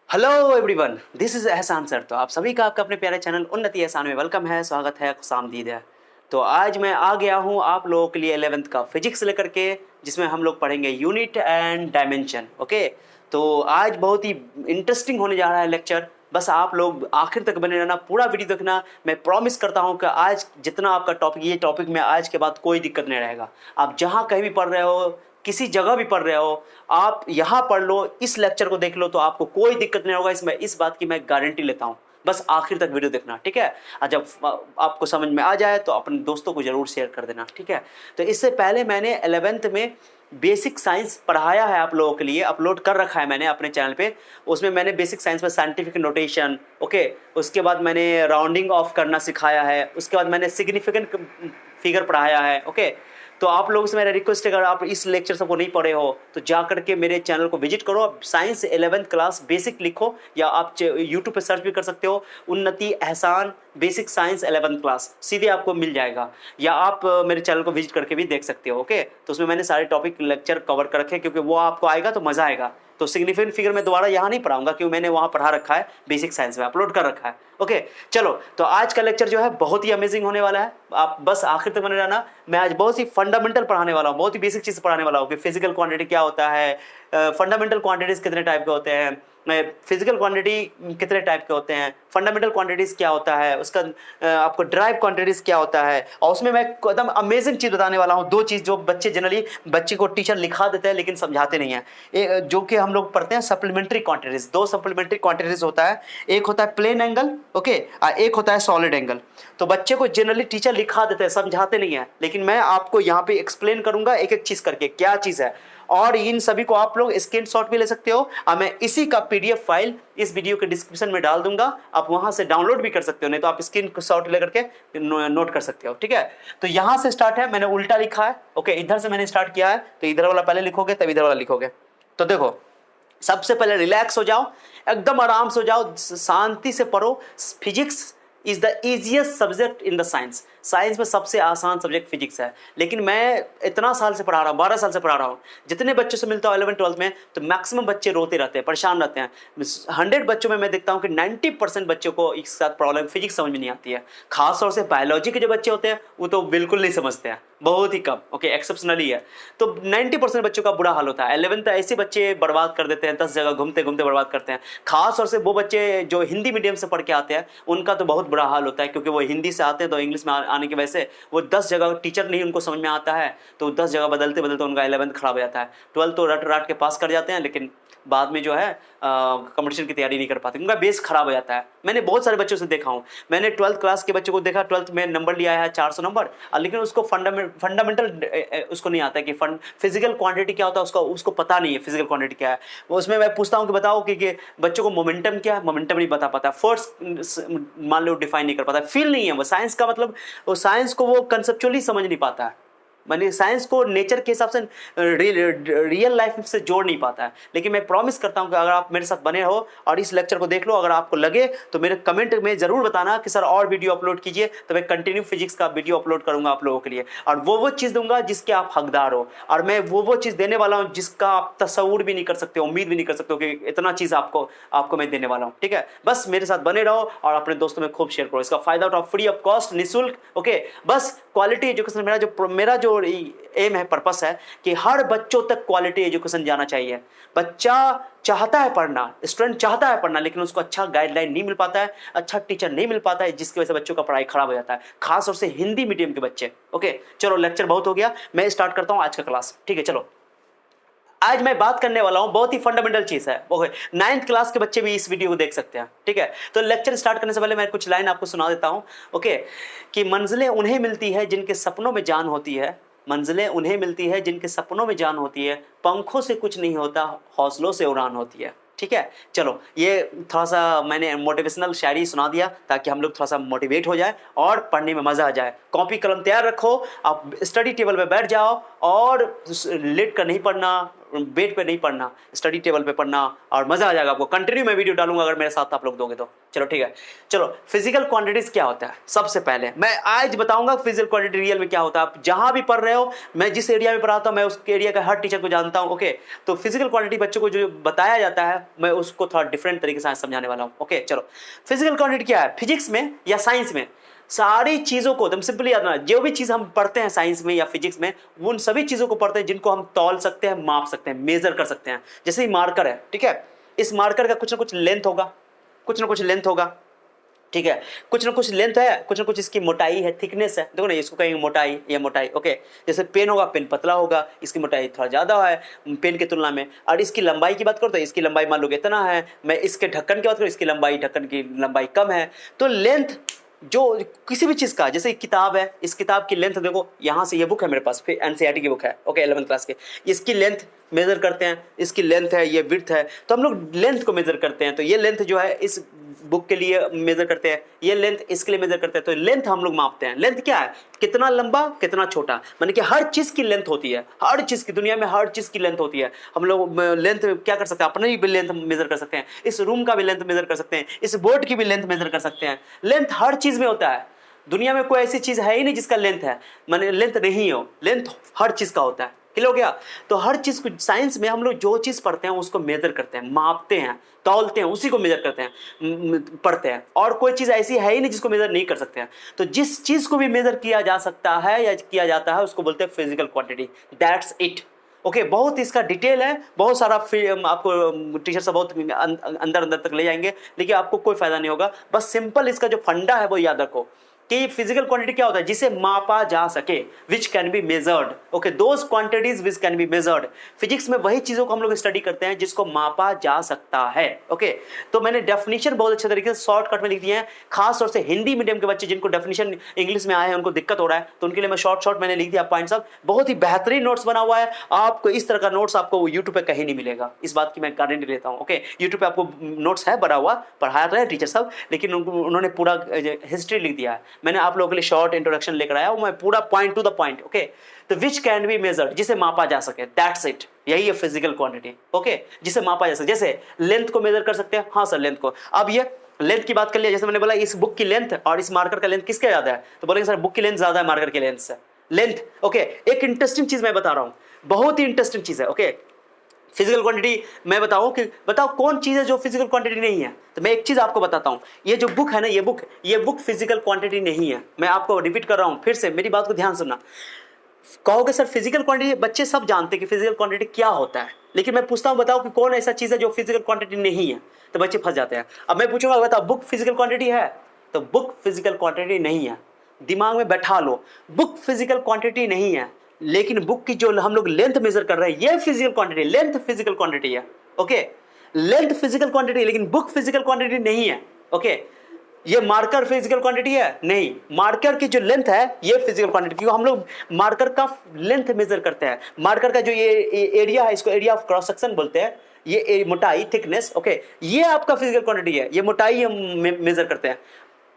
Hello everyone, this is एहसान sir. तो आप सभी का आपका अपने प्यारे चैनल उन्नति एहसान में वेलकम है, स्वागत है, खुशामदीद है। तो आज मैं आ गया हूँ आप लोगों के लिए 11th का फिजिक्स लेकर के, जिसमें हम लोग पढ़ेंगे यूनिट एंड डायमेंशन। ओके, तो आज बहुत ही इंटरेस्टिंग होने जा रहा है लेक्चर। बस आप लोग आखिर तक बने रहना, पूरा वीडियो देखना। मैं प्रॉमिस करता हूँ कि आज जितना आपका टॉपिक, ये टॉपिक में आज के बाद कोई दिक्कत नहीं रहेगा। आप जहाँ कहीं भी पढ़ रहे हो, किसी जगह भी पढ़ रहे हो, आप यहाँ पढ़ लो, इस लेक्चर को देख लो, तो आपको कोई दिक्कत नहीं होगा। इसमें इस बात की मैं गारंटी लेता हूँ। बस आखिर तक वीडियो देखना, ठीक है। और जब आपको समझ में आ जाए तो अपने दोस्तों को जरूर शेयर कर देना, ठीक है। तो इससे पहले मैंने 11th में बेसिक साइंस पढ़ाया है, आप लोगों के लिए अपलोड कर रखा है मैंने अपने चैनल पे। उसमें मैंने बेसिक साइंस में साइंटिफिक नोटेशन, ओके, उसके बाद मैंने राउंडिंग ऑफ करना सिखाया है, उसके बाद मैंने सिग्निफिकेंट फिगर पढ़ाया है, ओके। तो आप लोगों से मेरा रिक्वेस्ट है, अगर आप इस लेक्चर सबको नहीं पढ़े हो तो जा करके मेरे चैनल को विजिट करो। साइंस 11th क्लास बेसिक लिखो, या आप यूट्यूब पे सर्च भी कर सकते हो, उन्नति एहसान बेसिक साइंस 11th क्लास, सीधे आपको मिल जाएगा। या आप मेरे चैनल को विजिट करके भी देख सकते हो, ओके। तो उसमें मैंने सारे टॉपिक लेक्चर कवर कर रखे हैं, क्योंकि वो आपको आएगा तो मज़ा आएगा। तो सिग्निफिकेंट फिगर में दोबारा यहाँ नहीं पढ़ाऊंगा, क्योंकि मैंने वहाँ पढ़ा रखा है, बेसिक साइंस में अपलोड कर रखा है, ओके। चलो, तो आज का लेक्चर जो है बहुत ही अमेजिंग होने वाला है। आप बस आखिर तक बने रहना। मैं आज बहुत ही फंडामेंटल पढ़ाने वाला हूँ, बहुत ही बेसिक चीज़ पढ़ाने वाला हूँ कि फिजिकल क्वांटिटी क्या होता है, फंडामेंटल क्वांटिटीज़ कितने टाइप के होते हैं, फिजिकल क्वांटिटी कितने टाइप के होते हैं, फंडामेंटल क्वांटिटीज़ क्या होता है, उसका आपको ड्राइव क्वांटिटीज़ क्या होता है। और उसमें मैं एकदम अमेजिंग चीज़ बताने वाला हूँ, दो चीज़ जो बच्चे जनरली बच्चे को टीचर लिखा देते हैं लेकिन समझाते नहीं है, जो कि हम लोग पढ़ते हैं सप्लीमेंट्री क्वांटिटीज़। दो सप्लीमेंट्री क्वांटिटीज़ होता है, एक होता है प्लेन एंगल, ओके, और एक होता है सॉलिड एंगल। तो बच्चे को जनरली टीचर लिखा देते हैं, समझाते नहीं है, लेकिन मैं आपको यहाँ पे एक्सप्लेन करूंगा एक एक चीज़ करके क्या चीज़ है। और इन सभी को आप लोग स्क्रीनशॉट भी ले सकते हो, और मैं इसी का पीडीएफ फाइल इस वीडियो के डिस्क्रिप्शन में डाल दूंगा, आप वहां से डाउनलोड भी कर सकते हो, नहीं तो आप स्क्रीनशॉट लेकर के नोट कर सकते हो, ठीक है। तो यहां से स्टार्ट है, मैंने उल्टा लिखा है, ओके, इधर से मैंने स्टार्ट किया है, तो इधर वाला पहले लिखोगे तब इधर वाला लिखोगे। तो देखो, सबसे पहले रिलैक्स हो जाओ, एकदम आराम से हो जाओ, शांति से पढ़ो। Physics is the easiest subject in the science. Science में सबसे आसान सब्जेक्ट फिजिक्स है, लेकिन मैं इतना साल से पढ़ा रहा हूँ, 12 साल से पढ़ा रहा हूँ। जितने बच्चों से मिलता हूँ 11th-12th में, तो मैक्सिमम बच्चे रोते रहते हैं, परेशान रहते हैं। 100 बच्चों में मैं देखता हूँ कि 90% बच्चों को एक साथ प्रॉब्लम फिजिक्स समझ में नहीं आती है। खासतौर से बायोलॉजी के जो बच्चे होते हैं वो तो बिल्कुल नहीं समझते हैं, बहुत ही कम, ओके, एक्सेप्शनली है। तो 90% बच्चों का बुरा हाल होता है। 11th ऐसे बच्चे बर्बाद कर देते हैं, 10 जगह घूमते घूमते बर्बाद करते हैं। खास तौर से वो बच्चे जो हिंदी मीडियम से पढ़ के आते हैं, उनका तो बहुत बुरा हाल होता है, क्योंकि वो हिंदी से आते हैं तो इंग्लिश में आने की वजह से वो 10 जगह टीचर नहीं उनको समझ में आता है, तो 10 जगह बदलते बदलते उनका 11th खराब हो जाता है। 12th तो रट रट के पास कर जाते हैं, लेकिन बाद में जो है कंपटीशन की तैयारी नहीं कर पाते, उनका बेस खराब हो जाता है। मैंने बहुत सारे बच्चों से देखा हूँ, मैंने 12th क्लास के बच्चों को देखा, 12th में नंबर लिया है 400 नंबर, लेकिन उसको फंडामेंटल उसको नहीं आता है कि फिजिकल क्वांटिटी क्या होता है, उसको पता नहीं है फिजिकल क्वांटिटी क्या है। उसमें मैं पूछता हूँ कि बताओ कि बच्चों को मोमेंटम क्या है, मोमेंटम नहीं बता पाता, फोर्स मान लो डिफाइन नहीं कर पाता, फील नहीं है वो। साइंस का मतलब, वो साइंस को वो कंसेप्चुअली समझ नहीं पाता है, मैंने साइंस को नेचर के हिसाब से रियल लाइफ से जोड़ नहीं पाता है। लेकिन मैं प्रॉमिस करता हूं कि अगर आप मेरे साथ बने रहो और इस लेक्चर को देख लो, अगर आपको लगे तो मेरे कमेंट में जरूर बताना कि सर और वीडियो अपलोड कीजिए, तो मैं कंटिन्यू फिजिक्स का वीडियो अपलोड करूंगा आप लोगों के लिए। और वो चीज़ दूंगा जिसके आप हकदार हो, और मैं वो चीज़ देने वाला हूँ जिसका आप तस्वुर भी नहीं कर सकते, उम्मीद भी नहीं कर सकते हो कि इतना चीज़ आपको मैं देने वाला हूँ, ठीक है। बस मेरे साथ बने रहो और अपने दोस्तों में खूब शेयर करो, इसका फायदा उठाओ, फ्री ऑफ कॉस्ट, निःशुल्क, ओके। बस क्वालिटी एजुकेशन मेरा जो एम है, पर्पस है कि हर बच्चों तक क्वालिटी एजुकेशन जाना चाहिए। बच्चा चाहता है पढ़ना, स्टूडेंट चाहता है पढ़ना, लेकिन उसको अच्छा गाइडलाइन नहीं मिल पाता है, अच्छा टीचर नहीं मिल पाता है, जिसकी वजह से बच्चों का पढ़ाई खराब हो जाता है, खास तौर से हिंदी मीडियम के बच्चे, ओके। चलो, लेक्चर बहुत हो गया, मैं स्टार्ट करता हूं आज का क्लास, ठीक है। चलो, आज मैं बात करने वाला हूं, बहुत ही फंडामेंटल चीज है, वो है 9th क्लास के बच्चे भी इस वीडियो को देख सकते हैं, ठीक है। तो लेक्चर स्टार्ट करने से पहले मैं कुछ लाइन आपको सुना देता हूं, ओके। कि मंजिलें उन्हें मिलती है जिनके सपनों में जान होती है, मंजिलें उन्हें मिलती है जिनके सपनों में जान होती है, पंखों से कुछ नहीं होता, हौसलों से उड़ान होती है, ठीक है। चलो, ये थोड़ा सा मैंने मोटिवेशनल शायरी सुना दिया ताकि हम लोग थोड़ा सा मोटिवेट हो जाए और पढ़ने में मज़ा आ जाए। कॉपी कलम तैयार रखो, आप स्टडी टेबल पे बैठ जाओ, और लेट कर नहीं पढ़ना, बेड पे नहीं पढ़ना, स्टडी टेबल पे पढ़ना और मजा आ जाएगा आपको। कंटिन्यू मैं वीडियो डालूंगा अगर मेरे साथ आप लोग दोगे तो। चलो ठीक है, चलो फिजिकल क्वांटिटीज क्या होता है। सबसे पहले मैं आज बताऊंगा फिजिकल क्वांटिटी रियल में क्या होता है। आप जहां भी पढ़ रहे हो, मैं जिस एरिया में पढ़ाता हूं मैं उस एरिया का हर टीचर को जानता हूं। ओके, तो फिजिकल क्वांटिटी बच्चों को जो बताया जाता है मैं उसको थोड़ा डिफरेंट तरीके से समझाने वाला हूं। ओके चलो, फिजिकल क्वांटिटी क्या है। फिजिक्स में या साइंस में सारी चीजों को एकदम सिंपली याद रखना, जो भी चीज हम पढ़ते हैं साइंस में या फिजिक्स में, उन सभी चीजों को पढ़ते हैं जिनको हम तौल सकते हैं, माप सकते हैं, मेजर कर सकते हैं। जैसे ही मार्कर है, ठीक है, इस मार्कर का कुछ ना कुछ लेंथ होगा, कुछ ना कुछ लेंथ होगा, ठीक है, कुछ ना कुछ लेंथ है, कुछ ना कुछ इसकी मोटाई है, थिकनेस है। देखो ना, इसको कहेंगे मोटाई, ये मोटाई। ओके, जैसे पेन होगा, पेन पतला होगा, इसकी मोटाई थोड़ा ज्यादा है पेन की तुलना में। और इसकी लंबाई की बात करो तो इसकी लंबाई मान लो इतना है। मैं इसके ढक्कन की बात करूँ, इसकी लंबाई, ढक्कन की लंबाई कम है। तो लेंथ जो किसी भी चीज का, जैसे किताब है, इस किताब की लेंथ देखो, यहाँ से ये बुक है मेरे पास, फिर एनसीईआरटी की बुक है, ओके 11th क्लास के, इसकी लेंथ मेजर करते हैं, इसकी लेंथ है, ये विड्थ है, तो हम लोग लेंथ को मेजर करते हैं। तो ये लेंथ जो है इस बुक के लिए मेजर करते हैं, ये लेंथ इसके लिए मेजर करते हैं। तो लेंथ हम लोग मापते हैं। लेंथ क्या है, कितना लंबा कितना छोटा, माने कि हर चीज की लेंथ होती है, हर चीज की, दुनिया में हर चीज की लेंथ होती है। हम लोग लेंथ क्या कर सकते हैं, अपने भी लेंथ मेजर कर सकते हैं, इस रूम का भी लेंथ मेजर कर सकते हैं, इस बोर्ड की भी लेंथ मेजर कर सकते हैं। लेंथ हर चीज में होता है। दुनिया में कोई ऐसी चीज है ही नहीं जिसका लेंथ है, माने लेंथ नहीं हो, लेंथ हर चीज का होता है। क्लियर हो गया। तो हर चीज को साइंस में हम लोग जो चीज पढ़ते हैं उसको मेजर करते हैं, मापते हैं, तौलते हैं, उसी को मेजर करते हैं, पढ़ते हैं। और कोई चीज ऐसी है ही नहीं जिसको मेजर नहीं कर सकते हैं। तो जिस चीज को भी मेजर किया जा सकता है या किया जाता है उसको बोलते हैं physical quantity. That's it. Okay, बहुत इसका डिटेल है, बहुत सारा आपको टीचर से बहुत अंदर अंदर तक ले जाएंगे, लेकिन आपको कोई फायदा नहीं होगा। बस सिंपल इसका जो फंडा है वो याद रखो कि फिजिकल क्वांटिटी क्या होता है, जिसे मापा जा सके, विच can be measured. Okay, those quantities which can be measured. Physics में वही चीजों को हम लोग स्टडी करते हैं जिसको मापा जा सकता है। ओके, तो मैंने डेफिनेशन बहुत अच्छे तरीके से शॉर्टकट में लिख दिए हैं। खास तौर से हिंदी मीडियम के बच्चे जिनको डेफिनेशन इंग्लिश में आए हैं, उनको दिक्कत हो रहा है, तो उनके लिए मैं शॉर्ट मैंने लिख दिया पॉइंट सब। बहुत ही बेहतरीन नोट्स बना हुआ है। आपको इस तरह का नोट्स आपको यूट्यूब पे कहीं नहीं मिलेगा, इस बात की मैं गारंटी लेता हूँ। ओके, यूट्यूब पे आपको नोट्स है बना हुआ, पढ़ाया रहे टीचर सब, लेकिन उन्होंने पूरा हिस्ट्री लिख दिया है। मैंने आप लोगों के लिए शॉर्ट इंट्रोडक्शन लेकर आया हूं, मैं पूरा point two the point. Okay, तो विच कैन बी मेजर्ड, जिसे मापा जा सके, दैट्स इट। यही है फिजिकल क्वांटिटी। ओके, जिसे मापा जा सके। जैसे लेंथ को मेजर कर सकते हैं, हाँ सर लेंथ को। अब ये लेंथ की बात कर लिया, जैसे मैंने बोला इस बुक की लेंथ और इस मार्कर का लेंथ किसका ज्यादा है, तो बोलेंगे सर बुक की लेंथ ज्यादा है मार्कर की लेंथ से। लेंथ। ओके, एक इंटरेस्टिंग चीज मैं बता रहा हूं, बहुत ही इंटरेस्टिंग चीज है। ओके, फिजिकल क्वांटिटी मैं बताऊं कि बताओ कौन चीज है जो फिजिकल क्वांटिटी नहीं है। तो मैं एक चीज आपको बताता हूं, ये जो बुक है ना, ये बुक फिजिकल क्वांटिटी नहीं है। मैं आपको रिपीट कर रहा हूं, फिर से मेरी बात को ध्यान सुनना। कहोगे सर फिजिकल क्वांटिटी, बच्चे सब जानते हैं कि फिजिकल क्वांटिटी क्या होता है, लेकिन मैं पूछता हूं बताओ कि कौन ऐसा चीज है जो फिजिकल क्वांटिटी नहीं है, तो बच्चे फंस जाते हैं। अब मैं पूछूंगा बताओ बुक फिजिकल क्वांटिटी है, तो बुक फिजिकल क्वांटिटी नहीं है। दिमाग में बैठा लो, बुक फिजिकल क्वांटिटी नहीं है, लेकिन बुक की जो हम लोग लेंथ मेजर कर रहे हैं ये physical quantity, length physical quantity है। ओके, लेंथ फिजिकल क्वांटिटी, लेकिन बुक फिजिकल क्वांटिटी नहीं है। ओके, ये मार्कर फिजिकल क्वांटिटी है नहीं, मार्कर की जो लेंथ है ये फिजिकल क्वांटिटी, क्योंकि हम लोग मार्कर का लेंथ मेजर करते हैं। मार्कर का जो ये एरिया है, इसको एरिया ऑफ क्रॉस सेक्शन बोलते हैं, ये मोटाई, थिकनेस। ओके, ये आपका फिजिकल क्वांटिटी है, ये मोटाई हम मेजर करते हैं।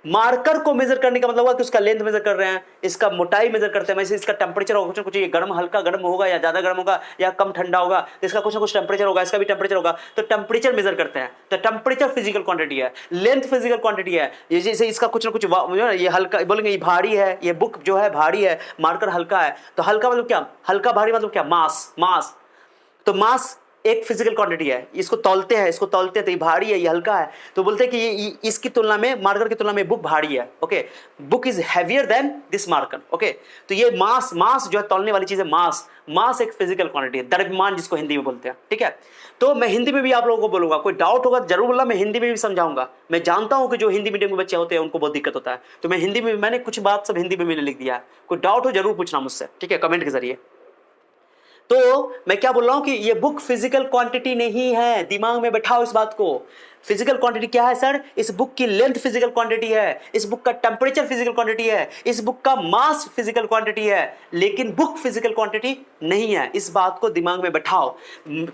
मार्कर को मेजर करने का मतलब हुआ कि उसका लेंथ मेजर कर रहे हैं, इसका मोटाई मेजर करते हैं, वैसे इसका टेंपरेचर होगा, कुछ ना कुछ, ये गर्म, हल्का गर्म होगा या ज्यादा गर्म होगा या कम ठंडा होगा, तो इसका कुछ ना कुछ टेंपरेचर होगा, इसका भी टेंपरेचर होगा, तो टेंपरेचर मेजर करते हैं। तो टेंपरेचर फिजिकल क्वांटिटी है, लेंथ फिजिकल क्वांटिटी है। ये जैसे इसका कुछ ना कुछ, ये हल्का बोलेंगे, ये भारी है, ये बुक जो है भारी है, मार्कर हल्का है, तो हल्का मतलब क्या, हल्का भारी मतलब क्या, मास। तो मास एक फिजिकल क्वांटिटी है, इसको तौलते हैं, तो ये भारी है, ये हल्का है, तो बोलते हैं कि ये इसकी तुलना में, मार्कर की तुलना में बुक भारी है। Okay, book is heavier than this marker. Okay, तो ये मास जो है तौलने वाली चीज है, मास एक फिजिकल क्वांटिटी है, द्रव्यमान जिसको हिंदी में बोलते हैं। ठीक है, तो मैं हिंदी में भी आप लोगों को बोलूंगा, कोई डाउट होगा जरूर बोलना, मैं हिंदी में भी समझाऊंगा। मैं जानता हूं कि जो हिंदी मीडियम के बच्चे होते हैं उनको बहुत दिक्कत होता है, तो मैं हिंदी में, मैंने कुछ बात सब हिंदी में मैंने लिख दिया है, कोई डाउट हो जरूर पूछना मुझसे, ठीक है, कमेंट के जरिए। तो मैं क्या बोल रहा हूं कि ये बुक फिजिकल क्वांटिटी नहीं है, दिमाग में बैठाओ इस बात को। फिजिकल क्वांटिटी क्या है सर, इस बुक की लेंथ फिजिकल क्वांटिटी है, इस बुक का टेंपरेचर फिजिकल क्वांटिटी है, इस बुक का मास फिजिकल क्वांटिटी है, लेकिन बुक फिजिकल क्वांटिटी नहीं है। इस बात को दिमाग में बैठाओ।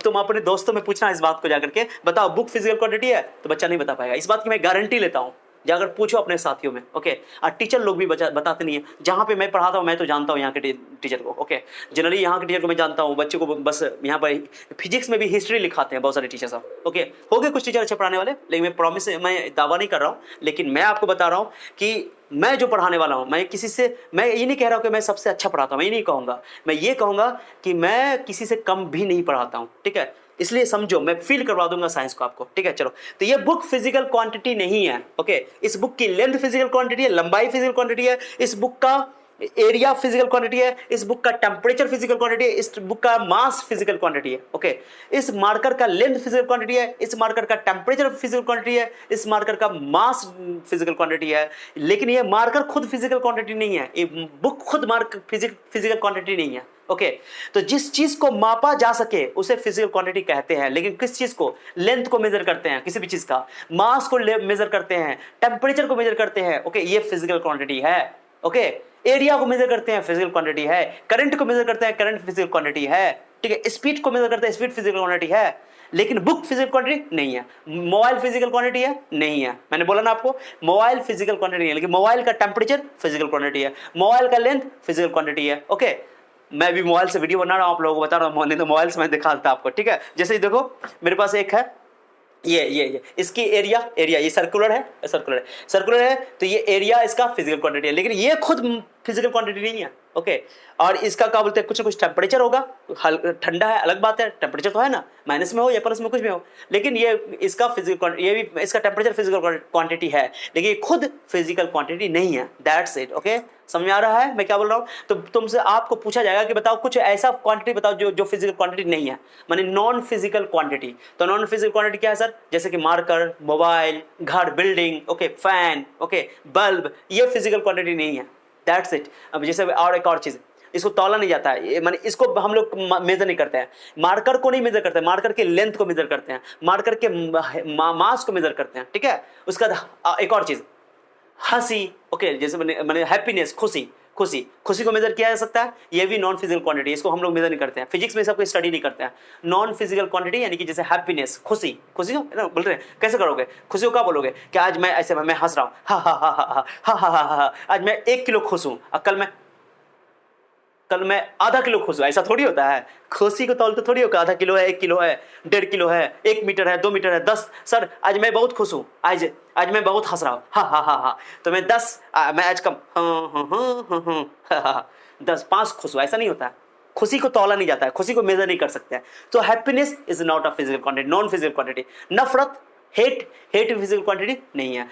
तुम अपने दोस्तों में पूछना इस बात को जाकर के, बताओ बुक फिजिकल क्वांटिटी है, तो बच्चा नहीं बता पाएगा, इस बात की मैं गारंटी लेता हूं। जाकर पूछो अपने साथियों में, ओके। और टीचर लोग भी बताते नहीं है। जहाँ पे मैं पढ़ाता हूँ मैं तो जानता हूँ यहाँ के टीचर को, ओके। जनरली यहाँ के टीचर को मैं जानता हूँ, बच्चों को बस यहाँ पर फिजिक्स में भी हिस्ट्री लिखाते हैं बहुत सारे टीचर साहब, ओके। हो गए कुछ टीचर अच्छे पढ़ाने वाले, लेकिन मैं प्रॉमिस, मैं दावा नहीं कर रहा हूँ, लेकिन मैं आपको बता रहा हूँ कि मैं जो पढ़ाने वाला हूँ, मैं किसी से, मैं ये नहीं कह रहा हूँ कि मैं सबसे अच्छा पढ़ाता हूँ, मैं ये नहीं कहूँगा। मैं ये कहूँगा कि मैं किसी से कम भी नहीं पढ़ाता हूँ, ठीक है। इसलिए समझो, मैं फील करवा दूंगा साइंस को आपको, ठीक है। चलो, तो ये बुक फिजिकल क्वांटिटी नहीं है, ओके। इस बुक की लेंथ फिजिकल क्वांटिटी है, लंबाई फिजिकल क्वांटिटी है, इस बुक का एरिया फिजिकल क्वांटिटी है, इस बुक का टेम्परेचर फिजिकल क्वांटिटी है, इस बुक का मास फिजिकल क्वांटिटी है, ओके। इस मार्कर का लेंथ फिजिकल क्वांटिटी है, इस मार्कर का टेम्परेचर फिजिकल क्वांटिटी है, इस मार्कर का मास फिजिकल क्वांटिटी है। लेकिन ये मार्कर खुद फिजिकल क्वांटिटी नहीं है, ये बुक खुद मार्क फिजिकल क्वांटिटी नहीं है, ओके। तो जिस चीज को मापा जा सके उसे फिजिकल क्वांटिटी कहते हैं। लेकिन किस चीज को? लेंथ को मेजर करते हैं, किसी भी चीज का मास को मेजर करते हैं, टेम्परेचर को मेजर करते हैं, ओके, ये फिजिकल क्वांटिटी है, ओके। एरिया को मेजर करते हैं, फिजिकल क्वांटिटी है। करंट को मेजर करते हैं, करंट फिजिकल क्वांटिटी है, ठीक है। स्पीड को मेजर करते हैं, स्पीड फिजिकल क्वांटिटी है। लेकिन बुक फिजिकल क्वांटिटी नहीं है। मोबाइल फिजिकल क्वांटिटी है? नहीं है। मैंने बोला ना आपको, मोबाइल फिजिकल क्वांटिटी नहीं है, लेकिन मोबाइल का टेम्परेचर फिजिकल क्वांटिटी है, मोबाइल का लेंथ फिजिकल क्वांटिटी है, ओके। मैं भी मोबाइल से वीडियो बना रहा हूं, आप लोगों को बता रहा हूं, नहीं तो मोबाइल से मैं दिखा देता आपको, ठीक है। जैसे ही देखो, मेरे पास एक है, ये इसकी एरिया ये सर्कुलर है, तो ये एरिया इसका फिजिकल क्वांटिटी है, लेकिन ये खुद फिजिकल क्वांटिटी नहीं है, ओके। और इसका क्या बोलते हैं, कुछ ना कुछ टेम्परेचर होगा, ठंडा है अलग बात है, टेम्परेचर तो है ना, माइनस में हो या प्लस में, कुछ भी हो, लेकिन ये इसका फिजिकल, ये भी इसका टेम्परेचर फिजिकल क्वांटिटी है, लेकिन ये खुद फिजिकल क्वांटिटी नहीं है। That's it, okay. समझ में आ रहा है मैं क्या बोल रहा हूँ? तो तुमसे आपको पूछा जाएगा कि बताओ कुछ ऐसा क्वांटिटी बताओ जो फिजिकल क्वांटिटी नहीं है, माने नॉन फिजिकल क्वांटिटी। तो नॉन फिजिकल क्वांटिटी क्या है सर? जैसे कि मार्कर, मोबाइल, घर, building, okay, fan, okay, bulb, ये फिजिकल क्वांटिटी नहीं है। That's it. अब जैसे और एक और चीज, इसको तौला नहीं जाता है, माने इसको हम लोग मेजर नहीं करते हैं। मार्कर को नहीं मेजर करते हैं, मार्कर के लेंथ को मेजर करते हैं, मार्कर के मास को मेजर करते हैं, ठीक है। उसका एक और चीज, हंसी, ओके, जैसे मैंने हैप्पीनेस, खुशी को मेजर किया जा सकता है, ये भी नॉन फिजिकल क्वांटिटी, इसको हम लोग मेजर नहीं करते हैं। फिजिक्स में सबको स्टडी नहीं करते हैं। नॉन फिजिकल क्वांटिटी यानी कि जैसे हैप्पीनेस, खुशी को बोल रहे हैं, कैसे करोगे खुशी को? क्या बोलोगे कि आज मैं ऐसे मैं हंस रहा हूँ, हा हा हा हा हा हा हा हा, आज मैं 1 किलो खुश हूँ, कल मैं आधा किलो खुश हूँ, ऐसा थोड़ी होता है। खुशी को तौल तो थोड़ी होगा, आधा किलो है, 1 किलो है, 1.5 किलो है, 1 मीटर है, 2 मीटर है, 10। सर आज मैं बहुत खुश हूँ, आज मैं बहुत हंस रहा हूँ, हा हा हा हा, तो मैं 10, मैं आज कम, हाँ 10, 5 खुश हूँ, ऐसा नहीं होता है। खुशी को तौला नहीं जाता है, खुशी को मेजर नहीं कर सकते हैं। तो happiness is not a physical quantity, non physical quantity. नफरत, हेट भी फिजिकल क्वांटिटी नहीं है।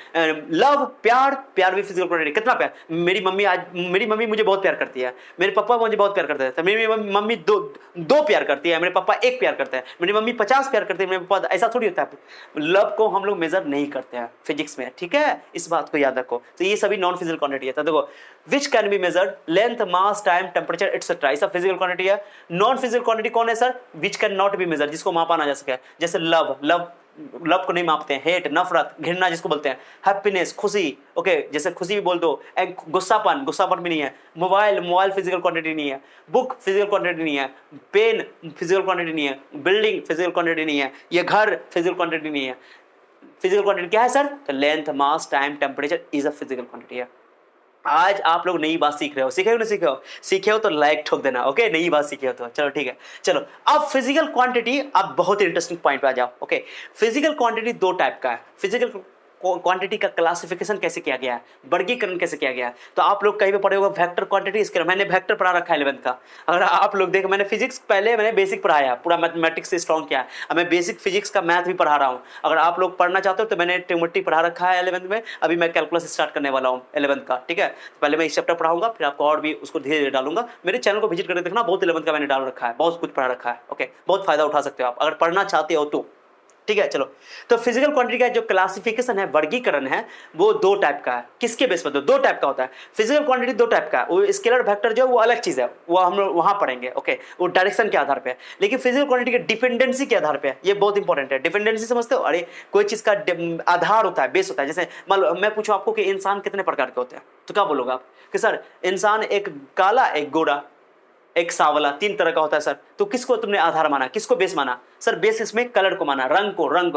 लव, प्यार भी फिजिकल क्वांटिटी। कितना प्यार, मेरी मम्मी मुझे बहुत प्यार करती है, मेरे पापा मुझे बहुत प्यार करते हैं। मेरी मम्मी दो प्यार करती है, मेरे पापा 1 प्यार करते हैं, मेरी मम्मी 50 प्यार करती है, मेरे पापा, ऐसा थोड़ी होता है। लव को हम लोग मेजर नहीं करते हैं फिजिक्स में, ठीक है, इस बात को याद रखो। तो ये सभी नॉन फिजिकल क्वांटिटी है। तो देखो, which can be measured, length, mass, time, temperature etcetera, ये सब फिजिकल क्वांटिटी है। नॉन फिजिकल क्वांटिटी कौन है sir? Which can not be measure, जिसको मापा ना जा सके। जैसे लव को नहीं मापते हैं, हेट, नफरत, घृणा जिसको बोलते हैं, हैप्पीनेस, खुशी, ओके, जैसे खुशी भी बोल दो, गुस्सापन भी नहीं है। मोबाइल फिजिकल क्वांटिटी नहीं है। बुक फिजिकल क्वांटिटी नहीं है। पेन फिजिकल क्वांटिटी नहीं है। बिल्डिंग फिजिकल क्वांटिटी नहीं है। ये घर फिजिकल क्वांटिटी नहीं है। फिजिकल क्वांटिटी क्या है सर? तो length, mass, time, temperature is a physical quantity है। आज आप लोग नई बात सीख रहे हो, सीखे हो तो लाइक ठोक देना, ओके। नई बात सीखे हो तो चलो ठीक है। चलो अब फिजिकल क्वांटिटी, अब बहुत इंटरेस्टिंग पॉइंट पे आ जाओ, ओके। फिजिकल क्वांटिटी 2 टाइप का है। फिजिकल क्वांटिटी का क्लासिफिकेशन कैसे किया गया है, वर्गीकरण कैसे किया गया है? तो आप लोग कहीं पे पढ़े होगा वेक्टर क्वांटिटी, इसके मैंने वेक्टर पढ़ा रखा है 11th का। अगर आप लोग देखें, मैंने फिजिक्स पहले मैंने बेसिक पढ़ाया, पूरा मैथमेटिक्स से स्ट्रॉन्ग किया है। अब मैं बेसिक फिजिक्स का मैथ भी पढ़ा रहा हूँ। अगर आप लोग पढ़ना चाहते हो तो मैंने ट्रिग्नोमेट्री पढ़ा रखा है 11th में, अभी मैं कैलकुलस स्टार्ट करने वाला हूँ 11th का, ठीक है। पहले मैं इस चैप्टर पढ़ाऊंगा, फिर आपको और भी उसको धीरे धीरे डालूंगा। मेरे चैनल को विजिट करके देखना, बहुत 11th का मैंने डाल रखा है, बहुत कुछ पढ़ा रखा है, ओके। बहुत फायदा उठा सकते हो आप अगर पढ़ना चाहते हो तो, ठीक है। चलो, तो फिजिकल क्वांटिटी का जो क्लासिफिकेशन है, वर्गीकरण है, वो 2 टाइप का है। किसके बेस पर? 2 टाइप का होता है फिजिकल क्वांटिटी। 2 टाइप का है। वो स्केलर वेक्टर जो है वो अलग चीज है, वो हम लोग वहां पढ़ेंगे, ओके, वो डायरेक्शन के आधार पे है। लेकिन फिजिकल क्वांटिटी के डिपेंडेंसी के आधार पे है, ये बहुत इंपॉर्टेंट है। डिपेंडेंसी समझते हो? अरे कोई चीज का आधार होता है, बेस होता है। जैसे मान लो मैं पूछूं आपको कि इंसान कितने प्रकार के होते हैं, तो क्या बोलोगे आप कि सर इंसान एक काला, एक गोरा, एक सांवला, 3 तरह का होता है सर। तो किसको तुमने आधार माना, किसको बेस माना सर? बेस इसमें कलर को माना, रंग को। रंग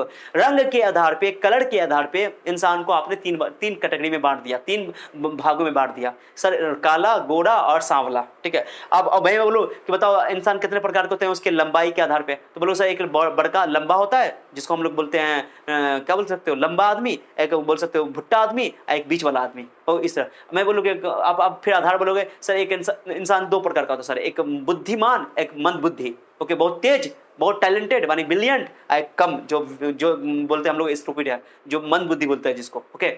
के आधार पे, कलर के आधार पे इंसान को आपने तीन कैटेगरी में बांट दिया, 3 भागों में बांट दिया सर, काला, गोरा और सांवला। ठीक है, अब मैं बोलूं कि बताओ इंसान कितने प्रकार के होते हैं उसके लंबाई के आधार पे, तो बोलो सर एक बड़का लंबा होता है जिसको हम लोग बोलते हैं क्या बोल सकते हो, लंबा आदमी, एक बोल सकते हो भुट्टा आदमी, एक बीच वाला आदमी। और इस तरह मैं बोलूँगी, आप फिर आधार बोलोगे सर एक इंसान 2 प्रकार का होता है सर, एक बुद्धिमान, एक मंद बुद्धि। ओके, बहुत तेज, बहुत टैलेंटेड मानी ब्रिलियंट, एक कम जो बोलते हैं हम लोग स्टूपिड है, जो मंद बुद्धि बोलते हैं जिसको। ओके,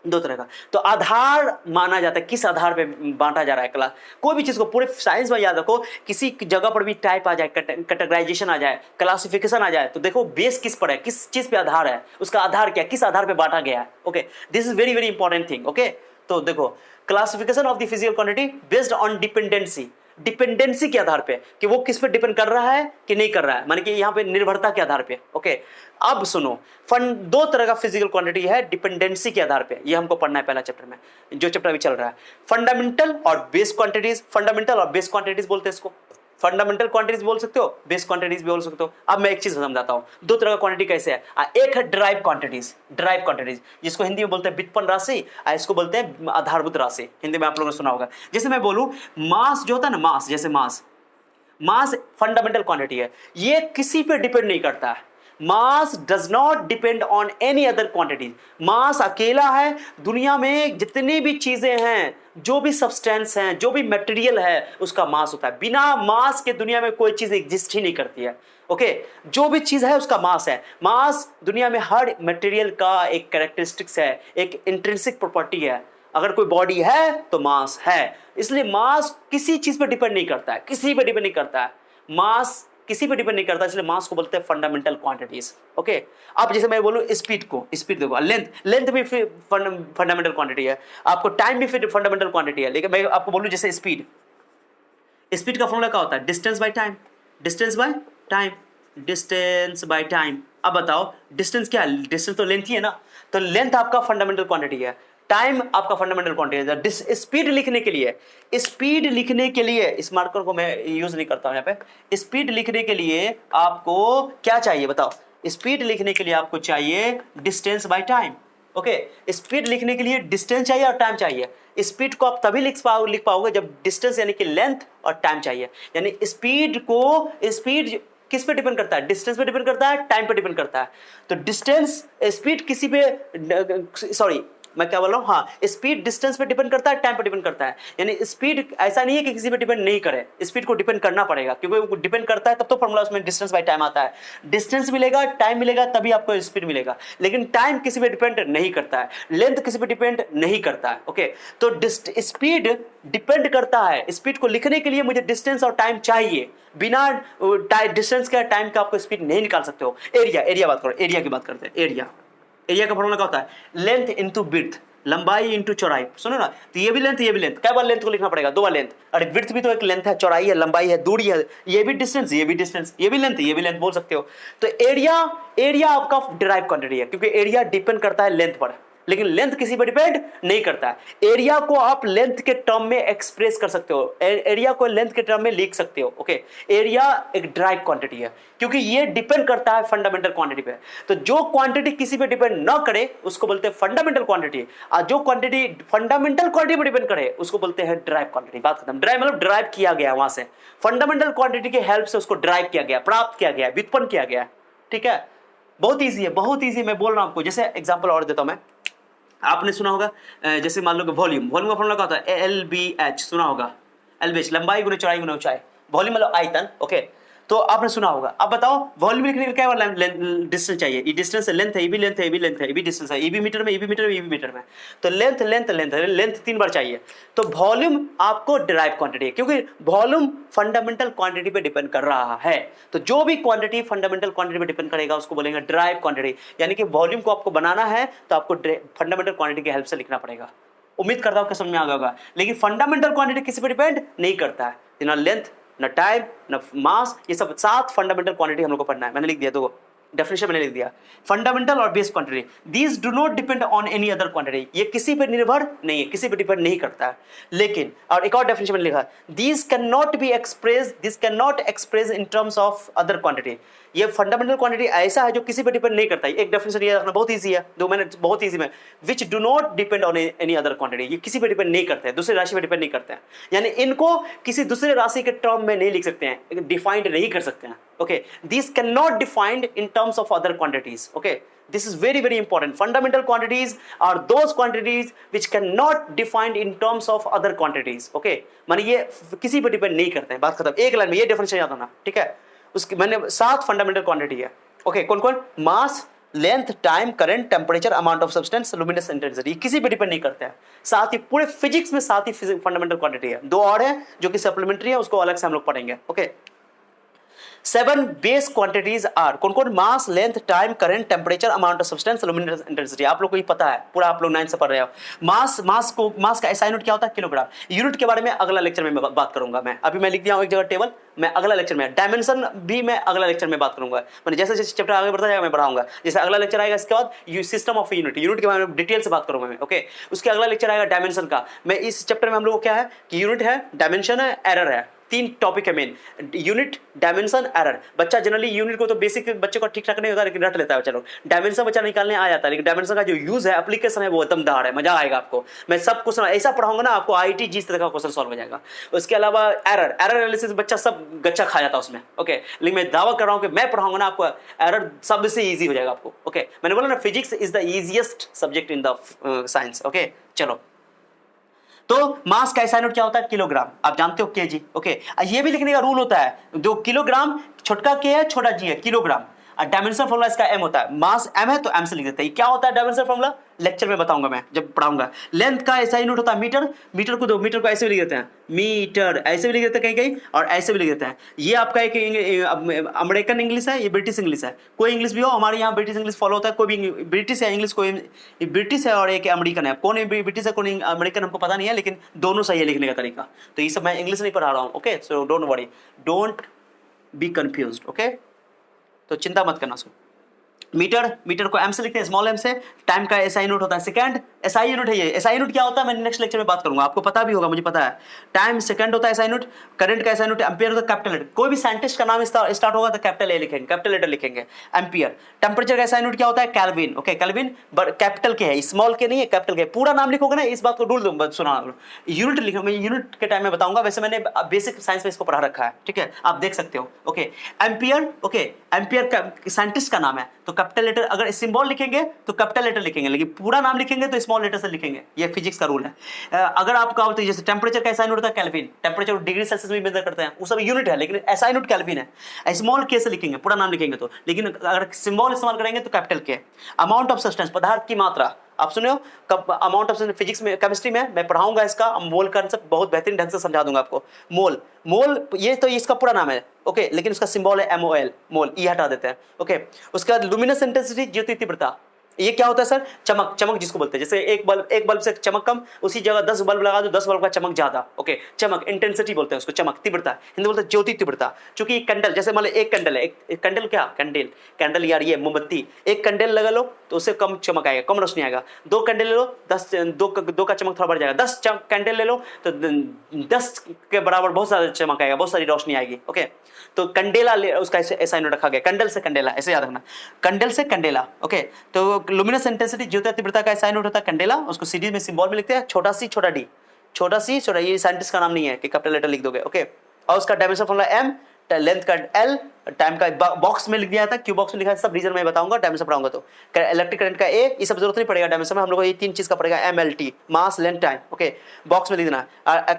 2 तरह का। तो आधार माना जाता है, किस आधार पे बांटा जा रहा है क्लास, कोई भी चीज को पूरे साइंस में याद रखो, किसी जगह पर भी टाइप आ जाए, कैटेगराइजेशन आ जाए, क्लासिफिकेशन आ जाए, तो देखो बेस किस पर है, किस चीज पे आधार है, उसका आधार क्या, किस आधार पे बांटा गया है। Okay, this is very very important thing. Okay, तो देखो classification of the physical quantity based on dependency, dependency के आधार पे कि वो किस पे डिपेंड कर रहा है कि नहीं कर रहा है, माने कि यहाँ पे निर्भरता के आधार पे। ओके, अब सुनो, 2 तरह का फिजिकल क्वांटिटी है डिपेंडेंसी के आधार पे, ये हमको पढ़ना है पहला चैप्टर में, जो चैप्टर अभी चल रहा है, फंडामेंटल और बेस क्वांटिटीज। फंडामेंटल और बेस क्वांटिटीज बोलते हैं इसको, फंडामेंटल क्वांटिटीज बोल सकते हो, बेस क्वांटिटीज भी बोल सकते हो। अब मैं एक चीज समझाता हूँ, 2 तरह का क्वांटिटी कैसे है। एक है ड्राइव क्वांटिटीज, जिसको हिंदी में बोलते हैं व्युत्पन्न राशि, इसको बोलते हैं आधारभूत राशि, हिंदी में आप लोगों ने सुना होगा। जैसे मैं बोलूं मास जो होता है ना, मास, जैसे मास फंडामेंटल क्वांटिटी है, ये किसी पे डिपेंड नहीं करता है। Mass does not depend on any other quantity, mass अकेला है, दुनिया में जितनी भी चीजें हैं, जो भी सब्सटेंस हैं, जो भी मटेरियल है, उसका मास होता है। बिना मास के दुनिया में कोई चीज एग्जिस्ट ही नहीं करती है। ओके, जो भी चीज है उसका मास है। मास दुनिया में हर मटेरियल का एक कैरेक्टरिस्टिक्स है, एक इंट्रिंसिक प्रॉपर्टी है। अगर कोई बॉडी है तो मास है, इसलिए मास किसी चीज पर डिपेंड नहीं करता है, किसी पर डिपेंड नहीं करता है, मास किसी पे डिपेंड नहीं करता, इसलिए मास को बोलते हैं फंडामेंटल क्वांटिटीज। ओके, अब जैसे मैं बोलूं स्पीड देखो, लेंथ भी फंडामेंटल क्वांटिटी है, आपको टाइम भी फंडामेंटल क्वांटिटी है। लेकिन मैं आपको बोलूं जैसे स्पीड का फॉर्मूला क्या होता है, डिस्टेंस बाय टाइम। अब बताओ डिस्टेंस क्या है, डिस्टेंस तो लेंथ ही है ना, तो लेंथ आपका फंडामेंटल क्वांटिटी है, टाइम आपका फंडामेंटल क्वांटिटी है। स्पीड लिखने के लिए इस मार्कर को मैं यूज नहीं करता हूं यहाँ पे। स्पीड लिखने के लिए आपको क्या चाहिए बताओ, स्पीड लिखने के लिए आपको चाहिए distance by time. Okay, speed लिखने के लिए डिस्टेंस चाहिए और टाइम चाहिए। स्पीड को आप तभी लिख पाओगे जब डिस्टेंस यानी कि लेंथ और टाइम चाहिए। यानी स्पीड किस पे डिपेंड करता है, डिस्टेंस पे डिपेंड करता है, टाइम पे डिपेंड करता है। तो डिस्टेंस स्पीड किसी पे, सॉरी मैं क्या बोल रहा हूँ, हाँ, स्पीड डिस्टेंस पे डिपेंड करता है, टाइम पे डिपेंड करता है। यानी स्पीड ऐसा नहीं है कि किसी पे डिपेंड नहीं करे, स्पीड को डिपेंड करना पड़ेगा, क्योंकि वो डिपेंड करता है तब तो फॉर्मूला उसमें डिस्टेंस बाय टाइम आता है। डिस्टेंस मिलेगा, टाइम मिलेगा, तभी आपको स्पीड मिलेगा। लेकिन टाइम किसी पे डिपेंड नहीं करता है, लेंथ किसी पे डिपेंड नहीं करता है। ओके, तो स्पीड डिपेंड करता है, स्पीड को लिखने के लिए मुझे डिस्टेंस और टाइम चाहिए, बिना डिस्टेंस का टाइम का आपको स्पीड नहीं निकाल सकते हो। एरिया बात करो, एरिया की बात करते हैं। एरिया का फॉर्मूला क्या होता है, लेंथ इंटू विड्थ, लंबाई इंटू चौड़ाई। सुनो ना, तो ये भी लेंथ, क्या बार लेंथ को लिखना पड़ेगा, 2 बार लेंथ। अरे विड्थ भी तो एक लेंथ है, चौड़ाई है, लंबाई है, दूरी है, ये भी डिस्टेंस, ये भी लेंथ बोल सकते हो। तो एरिया आपका डिराइव क्वांटिटी है, क्योंकि एरिया डिपेंड करता है लेंथ पर, लेकिन लेंथ किसी पर डिपेंड नहीं करता है। एरिया को आप लेंथ के टर्म में एक्सप्रेस कर सकते हो, एरिया को लेंथ के टर्म में लिख सकते हो। ओके, एरिया एक ड्राइव क्वांटिटी है, क्योंकि ये डिपेंड करता है फंडामेंटल क्वांटिटी पे। तो जो क्वांटिटी किसी पे डिपेंड ना करे उसको बोलते हैं फंडामेंटल क्वांटिटी, और जो क्वांटिटी फंडामेंटल क्वांटिटी पे डिपेंड करे उसको बोलते हैं ड्राइव क्वांटिटी। बात खत्म। ड्राइव मतलब ड्राइव किया गया, वहां से फंडामेंटल क्वांटिटी के हेल्प से उसको ड्राइव किया गया, प्राप्त किया गया, व्युत्पन्न किया गया। ठीक है, बहुत ईजी है, बहुत ईजी। मैं बोल रहा हूं आपको, जैसे एग्जांपल और देता हूं मैं, आपने सुना होगा जैसे मान लो कि वॉल्यूम का फॉर्मूला क्या होता है, LBH, सुना होगा, LBH लंबाई गुना चौड़ाई गुना ऊंचाई, वॉल्यूम मतलब आयतन। ओके, तो आपने सुना होगा। अब बताओ वॉल्यूम लिखने के लिए क्या डिस्टेंस चाहिए, ये डिस्टेंस है, लेंथ है, ये भी लेंथ है, ये भी लेंथ है, ये भी डिस्टेंस है, ये भी मीटर में, ये भी मीटर में, ये भी मीटर में। तो लेंथ 3 बार चाहिए। तो वॉल्यूम आपको डिराइव क्वांटिटी है, क्योंकि वॉल्यूम फंडामेंटल क्वांटिटी पे डिपेंड कर रहा है। तो जो भी क्वांटिटी फंडामेंटल क्वांटिटी पे डिपेंड करेगा उसको बोलेंगे डिराइव क्वांटिटी। यानी कि वॉल्यूम को आपको बनाना है तो आपको फंडामेंटल क्वांटिटी की हेल्प से लिखना पड़ेगा। उम्मीद करता हूं कि समझ में आ गया होगा। लेकिन फंडामेंटल क्वांटिटी किसी पे डिपेंड नहीं करता है, ना लेंथ, ना टाइम, ना मास, ये सब 7 फंडामेंटल क्वांटिटी हम लोग को पढ़ना है। मैंने लिख दिया, देखो डेफिनेशन मैंने लिख दिया, फंडामेंटल और base quantity, these do not depend on any other quantity, ये किसी पे निर्भर नहीं है, किसी पे डिपेंड नहीं करता है। लेकिन और एक और डेफिनेशन मैंने लिखा, these can not be express, this can not express in terms of other quantity, ये फंडामेंटल क्वांटिटी ऐसा है जो किसी पे डिपेंड नहीं करता है। एक डेफिनेशन ये रखना बहुत ईजी है, दो मैंने बहुत ईजी में, which do not depend on any other quantity, ये किसी पे डिपेंड नहीं करते हैं, दूसरी राशि पे डिपेंड नहीं करते हैं, यानी इनको किसी दूसरे राशि के टर्म में नहीं लिख सकते हैं, डिफाइंड नहीं कर सकते हैं। Okay, this can not defined in terms of other quantities. Okay, this is very very important, fundamental quantities are those quantities which cannot defined in terms of other quantities। okay, माने ये किसी पर depend नहीं करते हैं, बात खत्म, एक लाइन में ये डेफिनेशन याद रखना, ठीक है। उसकी मैंने 7 फंडामेंटल क्वांटिटी है। ओके, कौन कौन? Mass, length, time, current, temperature, amount of substance, luminous intensity, किसी पे डिपेंड नहीं करते हैं। साथ ही पूरे फिजिक्स में 7 ही फंडामेंटल क्वांटिटी है, 2 और है जो कि सप्लीमेंट्री है, उसको अलग से हम लोग पढ़ेंगे। ओके, 7 बेस क्वांटिटीज आर कौन कौन? Mass, length, time, current, temperature, amount of substance, luminous intensity. आप लोग को ये पता है, पूरा आप लोग 9 से पढ़ रहे हो। मास का एसआई यूनिट क्या होता है? किलोग्राम। यूनिट के बारे में अगला लेक्चर में बात करूंगा मैं, अभी मैं लिख दिया हूं एक जगह टेबल, मैं अगला लेक्चर में, डायमेंशन भी मैं अगला लेक्चर में बात करूंगा, मैंने जैसे जैसे चैप्टर आगे बढ़ता जाएगा मैं बढ़ाऊंगा, जैसे अगला लेक्चर आएगा इसके बाद सिस्टम ऑफ यूनिट के बारे में डिटेल से बात करूंगा मैं। ओके, उसके अगला लेक्चर आएगा डायमेंशन का। मैं इस चैप्टर में हम लोग को क्या है कि यूनिट है, डायमेंशन है, एरर है, 3 टॉपिक है मेन, यूनिट, डायमेंशन, एरर। बच्चा जनरली यूनिट को तो बेसिक बच्चे को ठीक ठाक नहीं होता, लेकिन रट लेता है चलो। डायमेंशन बच्चा निकालने आ जाता है, लेकिन डायमेंशन का जो यूज है, एप्लीकेशन है, वो एकदम दार है, मजा आएगा आपको। मैं सब क्वेश्चन ऐसा पढ़ाऊंगा ना आपको, आईटी जिस तरह का क्वेश्चन सॉल्व हो जाएगा। उसके अलावा एरर एनालिसिस बच्चा सब गच्चा खा जाता है उसमें। ओके, लेकिन मैं दावा कर रहा हूं कि मैं पढ़ाऊंगा ना आपको, एरर सबसे ईजी हो जाएगा आपको। ओके, मैंने बोला ना physics is the easiest subject in the science. Okay, चलो, तो मास का एसआई यूनिट क्या होता है? किलोग्राम। आप जानते हो केजी। ओके, ये भी लिखने का रूल होता है, जो किलोग्राम छोटा के है, छोटा जी है, किलोग्राम। और डायमेंशन फॉर्मूला इसका एम होता है, मास एम है तो एम से लिख देते हैं। क्या होता है डायमेंशन फॉर्मूला? लेक्चर में बताऊंगा मैं जब पढ़ाऊंगा। लेंथ का एसआई यूनिट होता है मीटर, मीटर को मीटर को ऐसे भी लिख देते हैं, मीटर ऐसे भी लिख देते हैं कहीं कहीं, और ऐसे भी लिख देते हैं। ये आपका एक अमेरिकन इंग्लिश है, ये ब्रिटिश इंग्लिश है। कोई इंग्लिश भी हो, हमारे यहाँ ब्रिटिश इंग्लिश फॉलो होता है, कोई भी ब्रिटिश है इंग्लिश, कोई ब्रिटिश है और एक अमेरिकन है। कौन ब्रिटिश है कौन अमेरिकन हमको पता नहीं है, लेकिन दोनों सही है लिखने का तरीका। तो ये सब मैं इंग्लिश नहीं पढ़ा रहा हूँ। Okay, so don't worry, don't be confused. Okay, तो चिंता मत करना। मीटर को एम से लिखते हैं, स्मॉल एम से। टाइम का एसआई यूनिट होता है सेकंड, एसआई यूनिट है ये। एसआई यूनिट क्या होता है मैं नेक्स्ट लेक्चर में बात करूंगा, आपको पता भी होगा, मुझे पता है। टाइम सेकंड होता है एसआई यूनिट, करंट का एसआई यूनिट एम्पियर होता है, कैपिटल लेटर। कोई भी साइंटिस्ट का नाम स्टार्ट होगा तो कैपिटल ए लिखेंगे, कैपिटल लेटर लिखेंगे, एम्पियर। टेम्परेचर का एसआई यूनिट क्या होता है? केल्विन। ओके, केल्विन कैपिटल के है, स्मॉल के नहीं है, कैपिटल के। पूरा नाम लिखोगे ना, इस बात को रूल दूंगा, सुना यूनिट लिखो, मैं यूनिट के टाइम में बताऊंगा, वैसे मैंने बेसिक साइंस में इसको पढ़ा रखा है, ठीक है, आप देख सकते हो। Okay, ampere. ओके, एम्पियर का साइंटिस्ट का नाम है, तो कैपिटल लेटर, अगर सिंबल लिखेंगे तो कैपिटल लेटर लिखेंगे, लेकिन पूरा नाम लिखेंगे तो स्मॉल लेटर से लिखेंगे। ये फिजिक्स का रूल है। अगर आपका होता है जैसे टेम्परेचर का एसआई यूनिट होता है केल्विन, टेम्परेचर डिग्री सेल्सियस में मेजर करते हैं, वो सब यूनिट है, लेकिन एसआई यूनिट केल्विन है। स्मॉल के से लिखेंगे, पूरा नाम लिखेंगे तो, लेकिन अगर सिंबल इस्तेमाल करेंगे तो कैपिटल के। अमाउंट ऑफ सब्सटेंस, पदार्थ की मात्रा, आप सुने हो कब? अमाउंट ऑफ फिजिक्स में, केमिस्ट्री में मैं पढ़ाऊंगा इसका, मोल कंसेप्ट बहुत बेहतरीन ढंग से समझा दूंगा आपको। मोल ये तो इसका पूरा नाम है। ओके, लेकिन उसका सिंबल है MOL, मोल, ई हटा देते हैं। ओके, उसके बाद लुमिनस इंटेंसिटी, ज्योति तीव्रता, ये क्या होता है सर? चमक जिसको बोलते हैं, जैसे एक बल्ब से चमक कम, उसी जगह 10 बल्ब लगा दो, 10 बल्ब का चमक ज्यादा। ओके, चमक इंटेंसिटी बोलते हैं उसको, चमक, तीव्रता हिंदी बोलते हैं ज्योति तीव्रता। चूंकि कैंडल, जैसे मान लो एक कैंडल है, एक कैंडल क्या, कैंडल यार ये मोमबत्ती, एक कैंडल लगा लो तो उससे कम चमक आएगा, कम रोशनी आएगा। 2 कैंडल ले लो, 10 का चमक थोड़ा बढ़ जाएगा। 10 कैंडल ले लो तो 10 के बराबर बहुत सारा चमक आएगा, बहुत सारी रोशनी आएगी। ओके, तो कंडेला उसका ऐसा रखा गया, कंडल से कंडेला, ऐसे याद रखना, कंडल से कंडेला। ओके, तो लुमिनस इंटेंसिटी, ज्योति तीव्रता का एसआई यूनिट होता है कंडेला, उसको सीरीज में सिंबल में लिखते हैं, छोटा सी छोटा डी, छोटा सी छोटा, ये साइंटिस्ट का नाम नहीं है कि कैपिटल लेटर लिख दोगे। ओके, और उसका डायमेंशन फॉर्मूला एम, लेंथ का एल, टाइम का बॉक्स में लिख दिया था, क्यू बॉक्स में लिखा है, सब रीजन में बताऊंगा, डायमेंशन पढ़ाऊंगा तो। इलेक्ट्रिक करंट का ए, ये सब जरूरत नहीं पड़ेगा डायमेंशन में, हम लोग ये 3 चीज का पड़ेगा, MLT, मास, लेंथ, टाइम। ओके, बॉक्स में लिख देना।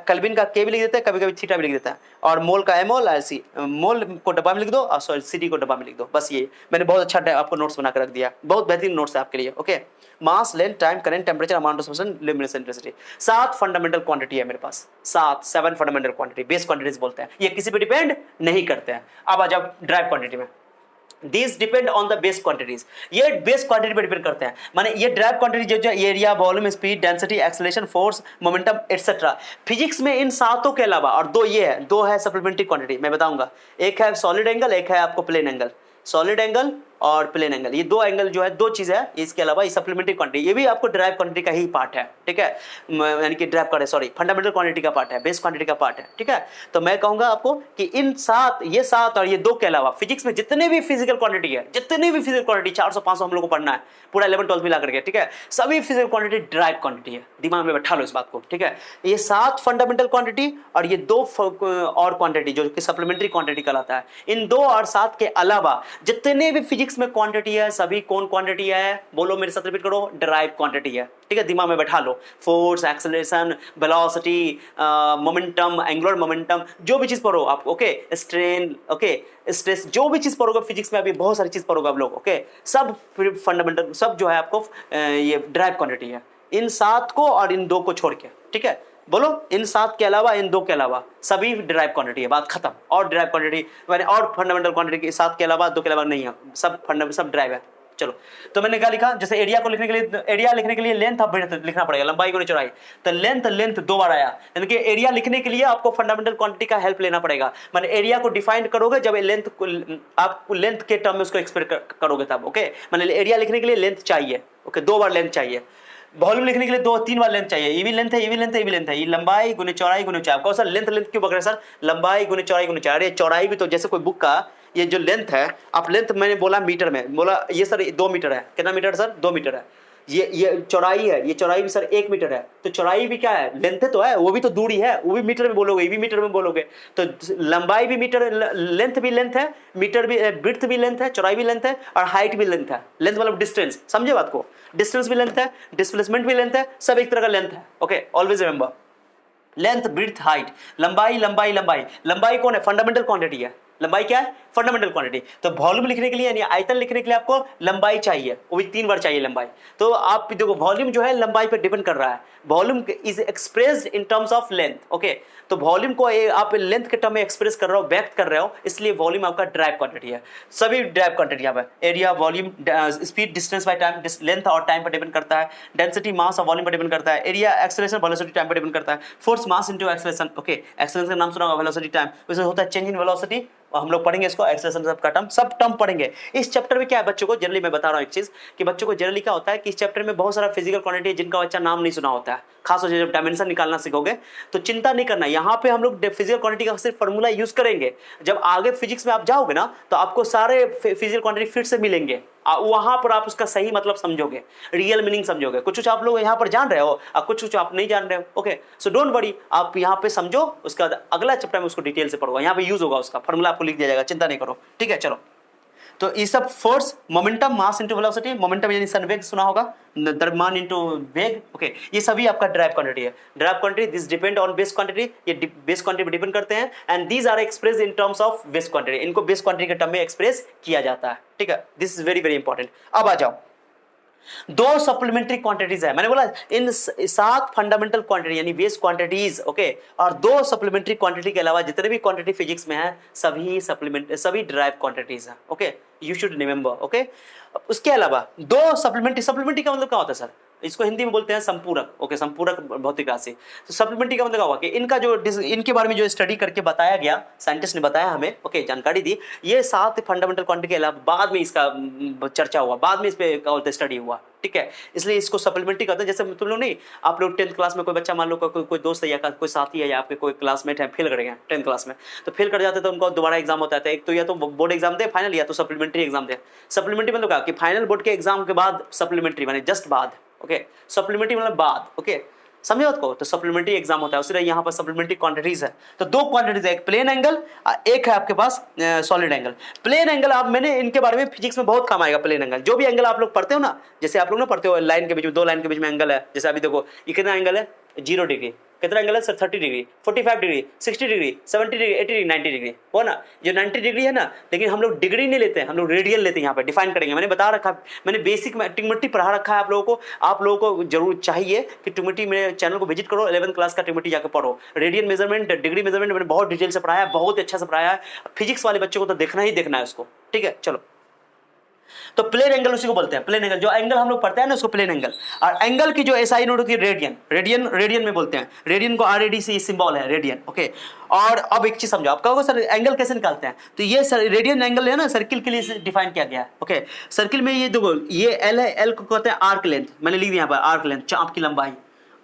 केल्विन का के भी लिख देते हैं, कभी कभी थीटा भी लिख देता है, और मोल का MOL, LC, मोल को डब्बा में लिख दो, और सॉरी CD को डब्बा में लिख दो, बस ये मैंने बहुत अच्छा आपको नोट्स बना कर रख दिया, बहुत बेहतरीन नोट्स है आपके लिए। Okay, mass, length, time, current, temperature, amount of substance, luminous intensity, 7 fundamental quantity है मेरे पास, 7 फंडामेंटल क्वांटिटी, बेस क्वांटिटीज बोलते हैं, ये किसी पे डिपेंड नहीं करते हैं। अब आ जाओ ड्राइव क्वांटिटी में, These depend on the base quantities, ये बेस क्वांटिटी पे डिपेंड करते हैं। माने ये ड्राइव क्वांटिटी जो area, volume, speed, density, acceleration, force, momentum etcetera. Physics में इन 7 के अलावा और 2 है सप्लीमेंट्री क्वांटिटी, मैं बताऊंगा। एक है सॉलिड एंगल, एक है आपको प्लेन एंगल। सॉलिड एंगल और प्लेन एंगल, ये दो एंगल जो है दो चीज़ है। इसके अलावा ये सप्लीमेंट्री क्वांटिटी, ये भी आपको ड्राइव क्वांटिटी का ही पार्ट है, ठीक है, यानी कि drive quantity sorry fundamental quantity का पार्ट है, बेस क्वांटिटी का पार्ट है, ठीक है। तो मैं कहूँगा आपको कि इन सात और ये दो के अलावा फिजिक्स में जितने भी फिजिकल क्वांटिटी है, जितनी भी फिजिकल क्वांटिटी 400-500 हम लोग को पढ़ना है पूरा 11-12 मिला करके, ठीक है, सभी फिजिकल क्वांटिटी ड्राइव क्वांटिटी है, दिमाग में बैठा लो इस बात को, ठीक है। ये 7 फंडामेंटल क्वांटिटी और ये 2 और क्वांटिटी जो कि सप्लीमेंट्री क्वांटिटी कहलाता है। इन 2 और 7 के अलावा जितने भी फिजिक्स में क्वांटिटी है सभी कौन क्वांटिटी है, बोलो मेरे साथ रिपीट करो, ड्राइव क्वांटिटी है, ठीक है, दिमाग में बैठा लो। Force, acceleration, velocity, momentum, angular momentum, जो भी चीज पढ़ो आप, ओके, स्ट्रेन, ओके, स्ट्रेस, जो भी चीज पढ़ोगे फिजिक्स में, अभी बहुत सारी चीज पढ़ोगे आप लोग, ओके, सब फंडामेंटल, सब जो है आपको ये ड्राइव क्वांटिटी है, इन 7 को और इन 2 को छोड़ के, ठीक है, बोलो इन 7 के अलावा, इन 2 के अलावा सभी ड्राइव क्वांटिटी है, बात खत्म। और ड्राइव क्वांटिटी मैंने और फंडामेंटल क्वांटिटी के 7 के अलावा 2 के अलावा नहीं है, सब ड्राइव है। चलो, तो मैंने क्या लिखा, जैसे एरिया को लिखने के लिए, एरिया लिखने के लिए लेंथ अब लिखना पड़ेगा, लंबाई गुणे चौड़ाई, तो लेंथ 2 बार आया, यानी कि एरिया लिखने के लिए आपको फंडामेंटल क्वांटिटी का हेल्प लेना पड़ेगा। माने एरिया को डिफाइन करोगे जब लेंथ को, आप लेंथ के टर्म में उसको एक्सप्रेस करोगे तब, ओके। माने एरिया लिखने के लिए लेंथ चाहिए, ओके, 2 बार लेंथ चाहिए। वॉल्यूम लिखने के लिए 2-3 बार लेंथ चाहिए, ये भी लेंथ है, ये भी लेंथ है, ये भी लेंथ है, ये लंबाई गुने चौड़ाई गुने ऊंचाई। आपको सर लेंथ क्यों पकड़े सर, लंबाई गुने चौड़ाई गुने ऊंचाई, अरे चौड़ाई भी तो जैसे कोई बुक का ये जो लेंथ है, आप लेंथ मैंने बोला मीटर में, बोला ये सर 2 मीटर है, कितना मीटर सर, 2 मीटर है। ये चौड़ाई है, ये चौड़ाई भी सर 1 मीटर है, तो चौड़ाई भी क्या है, लेंथ तो है, वो भी तो दूरी है, वो भी मीटर में बोलोगे, ये भी मीटर में बोलोगे, तो लंबाई भी मीटर, लेंथ भी लेंथ है, मीटर भी, ब्रेड्थ भी लेंथ है, चौड़ाई भी लेंथ है, और हाइट भी लेंथ है। लेंथ मतलब डिस्टेंस, समझे बात को, डिस्टेंस भी लेंथ है, डिस्प्लेसमेंट भी लेंथ है, सब एक तरह का लेंथ है, okay, always remember length, breadth, height, लंबाई लंबाई लंबाई, लंबाई कौन है, फंडामेंटल क्वांटिटी है, लंबाई क्या है, फंडामेंटल क्वांटिटी। तो वॉल्यूम लिखने के लिए यानी आयतन लिखने के लिए आपको लंबाई चाहिए, वो भी 3 बार चाहिए लंबाई। तो आप देखो वॉल्यूम जो है लंबाई पर डिपेंड कर रहा है, volume is expressed in terms of length, okay. तो वॉल्यूम को आप लेंथ के टर्म में एक्सप्रेस कर रहे हो, व्यक्त कर रहे हो, इसलिए वॉल्यूम आपका ड्राइव क्वांटिटी है। सभी ड्राइव क्वांटिटी यहाँ पे area, volume, speed, distance by time, length और टाइम पर डिपेंड करता है, डेंसिटी, मास और वॉल्यूम पर डिपेंड करता है, एरिया, एक्सेलरेशन, वेलोसिटी, टाइम पर डिपेंड करता है, force, mass into acceleration, okay, acceleration का नाम सुना होगा, वेलोसिटी, टाइम, उसमें होता है चेंज इन वेलोसिटी, हम लोग पढ़ेंगे इसको, एक्सेलरेशन सब टर्म पढ़ेंगे इस चैप्टर में। क्या है बच्चों को जनरली मैं बता रहा हूं एक चीज कि बच्चों को जनरली क्या होता है कि इस चैप्टर में बहुत सारा फिजिकल क्वांटिटी है जिनका बच्चा नाम नहीं सुना होता है, खासतौर से जब डायमेंशन निकालना सीखोगे तो चिंता नहीं करना, यहाँ पे हम लोग फिजिकल क्वांटिटी का सिर्फ फॉर्मूला यूज करेंगे। जब आगे फिजिक्स में आप जाओगे ना तो आपको सारे फिजिकल क्वांटिटी फिर से मिलेंगे, वहां पर आप उसका सही मतलब समझोगे, रियल मीनिंग समझोगे। कुछ आप लोग यहाँ पर जान रहे हो और कुछ आप नहीं जान रहे हो, ओके, सो डोंट वरी, आप यहाँ पे समझो, उसका अगला चैप्टर में उसको डिटेल से पढ़ो, यहाँ पे यूज होगा, उसका फॉर्मूला आपको लिख दिया जाएगा, चिंता नहीं करो, ठीक है। चलो, तो ये सब force, momentum, mass into velocity, momentum यानी संवेग सुना होगा, द्रव्यमान इनटू वेग, ओके, ये सभी आपका ड्राइव क्वांटिटी है। Derived quantity this depend on base quantity, ये बेस क्वांटिटी पे डिपेंड करते हैं, and these are express in terms of base quantity, इनको बेस क्वांटिटी के टर्म में एक्सप्रेस किया जाता है, ठीक है, this is very very important. अब आ जाओ, 2 सप्लीमेंट्री क्वांटिटीज है, मैंने बोला इन 7 फंडामेंटल क्वांटिटी यानी बेस क्वांटिटीज, ओके, और 2 सप्लीमेंट्री क्वांटिटी के अलावा जितने भी क्वांटिटी फिजिक्स में है सभी ड्राइव क्वांटिटीज है, okay, you should remember, okay. उसके अलावा 2 सप्लीमेंट्री का मतलब क्या होता है सर, इसको हिंदी में बोलते हैं संपूरक, ओके, संपूरक भौतिक राशि। तो सप्लीमेंट्री का मतलब क्या हुआ कि इनका जो इनके बारे में जो स्टडी करके बताया गया, साइंटिस्ट ने बताया हमें, ओके, जानकारी दी, ये 7 फंडामेंटल क्वांटिटी के अलावा बाद में इसका चर्चा हुआ, बाद में इस पे स्टडी हुआ, ठीक है, इसलिए इसको सप्लीमेंट्री कहते हैं। जैसे तुम लोग नहीं, आप लोग 10th क्लास में कोई बच्चा, मान लो कोई दोस्त है या कोई साथी है या आपके कोई क्लासमेट है, फेल कर गए 10th क्लास में, तो फेल कर जाते तो उनको दोबारा एग्जाम होता है, एक तो या तो बोर्ड एग्जाम दे फाइनल, या तो सप्लीमेंट्री एग्जाम दे। सप्लीमेंट्री मतलब क्या कि फाइनल बोर्ड के एग्जाम के बाद सप्लीमेंट्री माने जस्ट बाद, ओके, सप्लीमेंट्री मतलब बाद, ओके, समझे बात को, तो सप्लीमेंट्री एग्जाम होता है, उसी तरह यहाँ पर सप्लीमेंट्री क्वांटिटीज है। तो 2 क्वांटिटीज है, एक प्लेन एंगल, एक है आपके पास सॉलिड एंगल। प्लेन एंगल आप, मैंने इनके बारे में फिजिक्स में बहुत काम आएगा। प्लेन एंगल, जो भी एंगल आप लोग पढ़ते हो ना, जैसे आप लोग ना पढ़ते हो लाइन के बीच में, 2 लाइन के बीच में एंगल है, जैसे अभी देखो ये कितना एंगल है, 0 डिग्री, कितना एंगल है sir, 30 degree, 45 degree, 60 degree, 70 degree, 80 degree, 90 degree, हो ना, जो 90 डिग्री है ना, लेकिन हम लोग डिग्री नहीं लेते हैं, हम लोग रेडियन लेते हैं। यहाँ पे डिफाइन करेंगे, मैंने बता रखा, मैंने बेसिक में ट्रिग्नोमेट्री पढ़ा रखा है आप लोगों को जरूर चाहिए कि ट्रिग्नोमेट्री मेरे चैनल को विजिट करो, 11th क्लास का ट्रिग्नोमेट्री जाकर पढ़ो, रेडियन मेजरमेंट, डिग्री मेजरमेंट मैंने बहुत डिटेल से पढ़ाया है, बहुत अच्छा से पढ़ाया है, फिजिक्स वाले बच्चों को तो देखना ही देखना है उसको, ठीक है। चलो, तो प्लेन एंगल उसी को बोलते हैं, प्लेन एंगल। जो एंगल हम लोग पढ़ते हैं ना उसको प्लेन एंगल। और एंगल की जो एसआई नोट होती है रेडियन, रेडियन में बोलते हैं, रेडियन को RAD सिंबल है रेडियन। ओके, और अब एक चीज समझो, आप कहोगे सर एंगल कैसे निकालते हैं, तो ये सर रेडियन एंगल है ना सर्किल के लिए डिफाइन किया गया है। ओके, सर्किल में ये देखो ये एल है, एल को कहते हैं आर्क लेंथ, मैंने लिख दिया यहाँ पर आर्क लेंथ, चाप की लंबाई।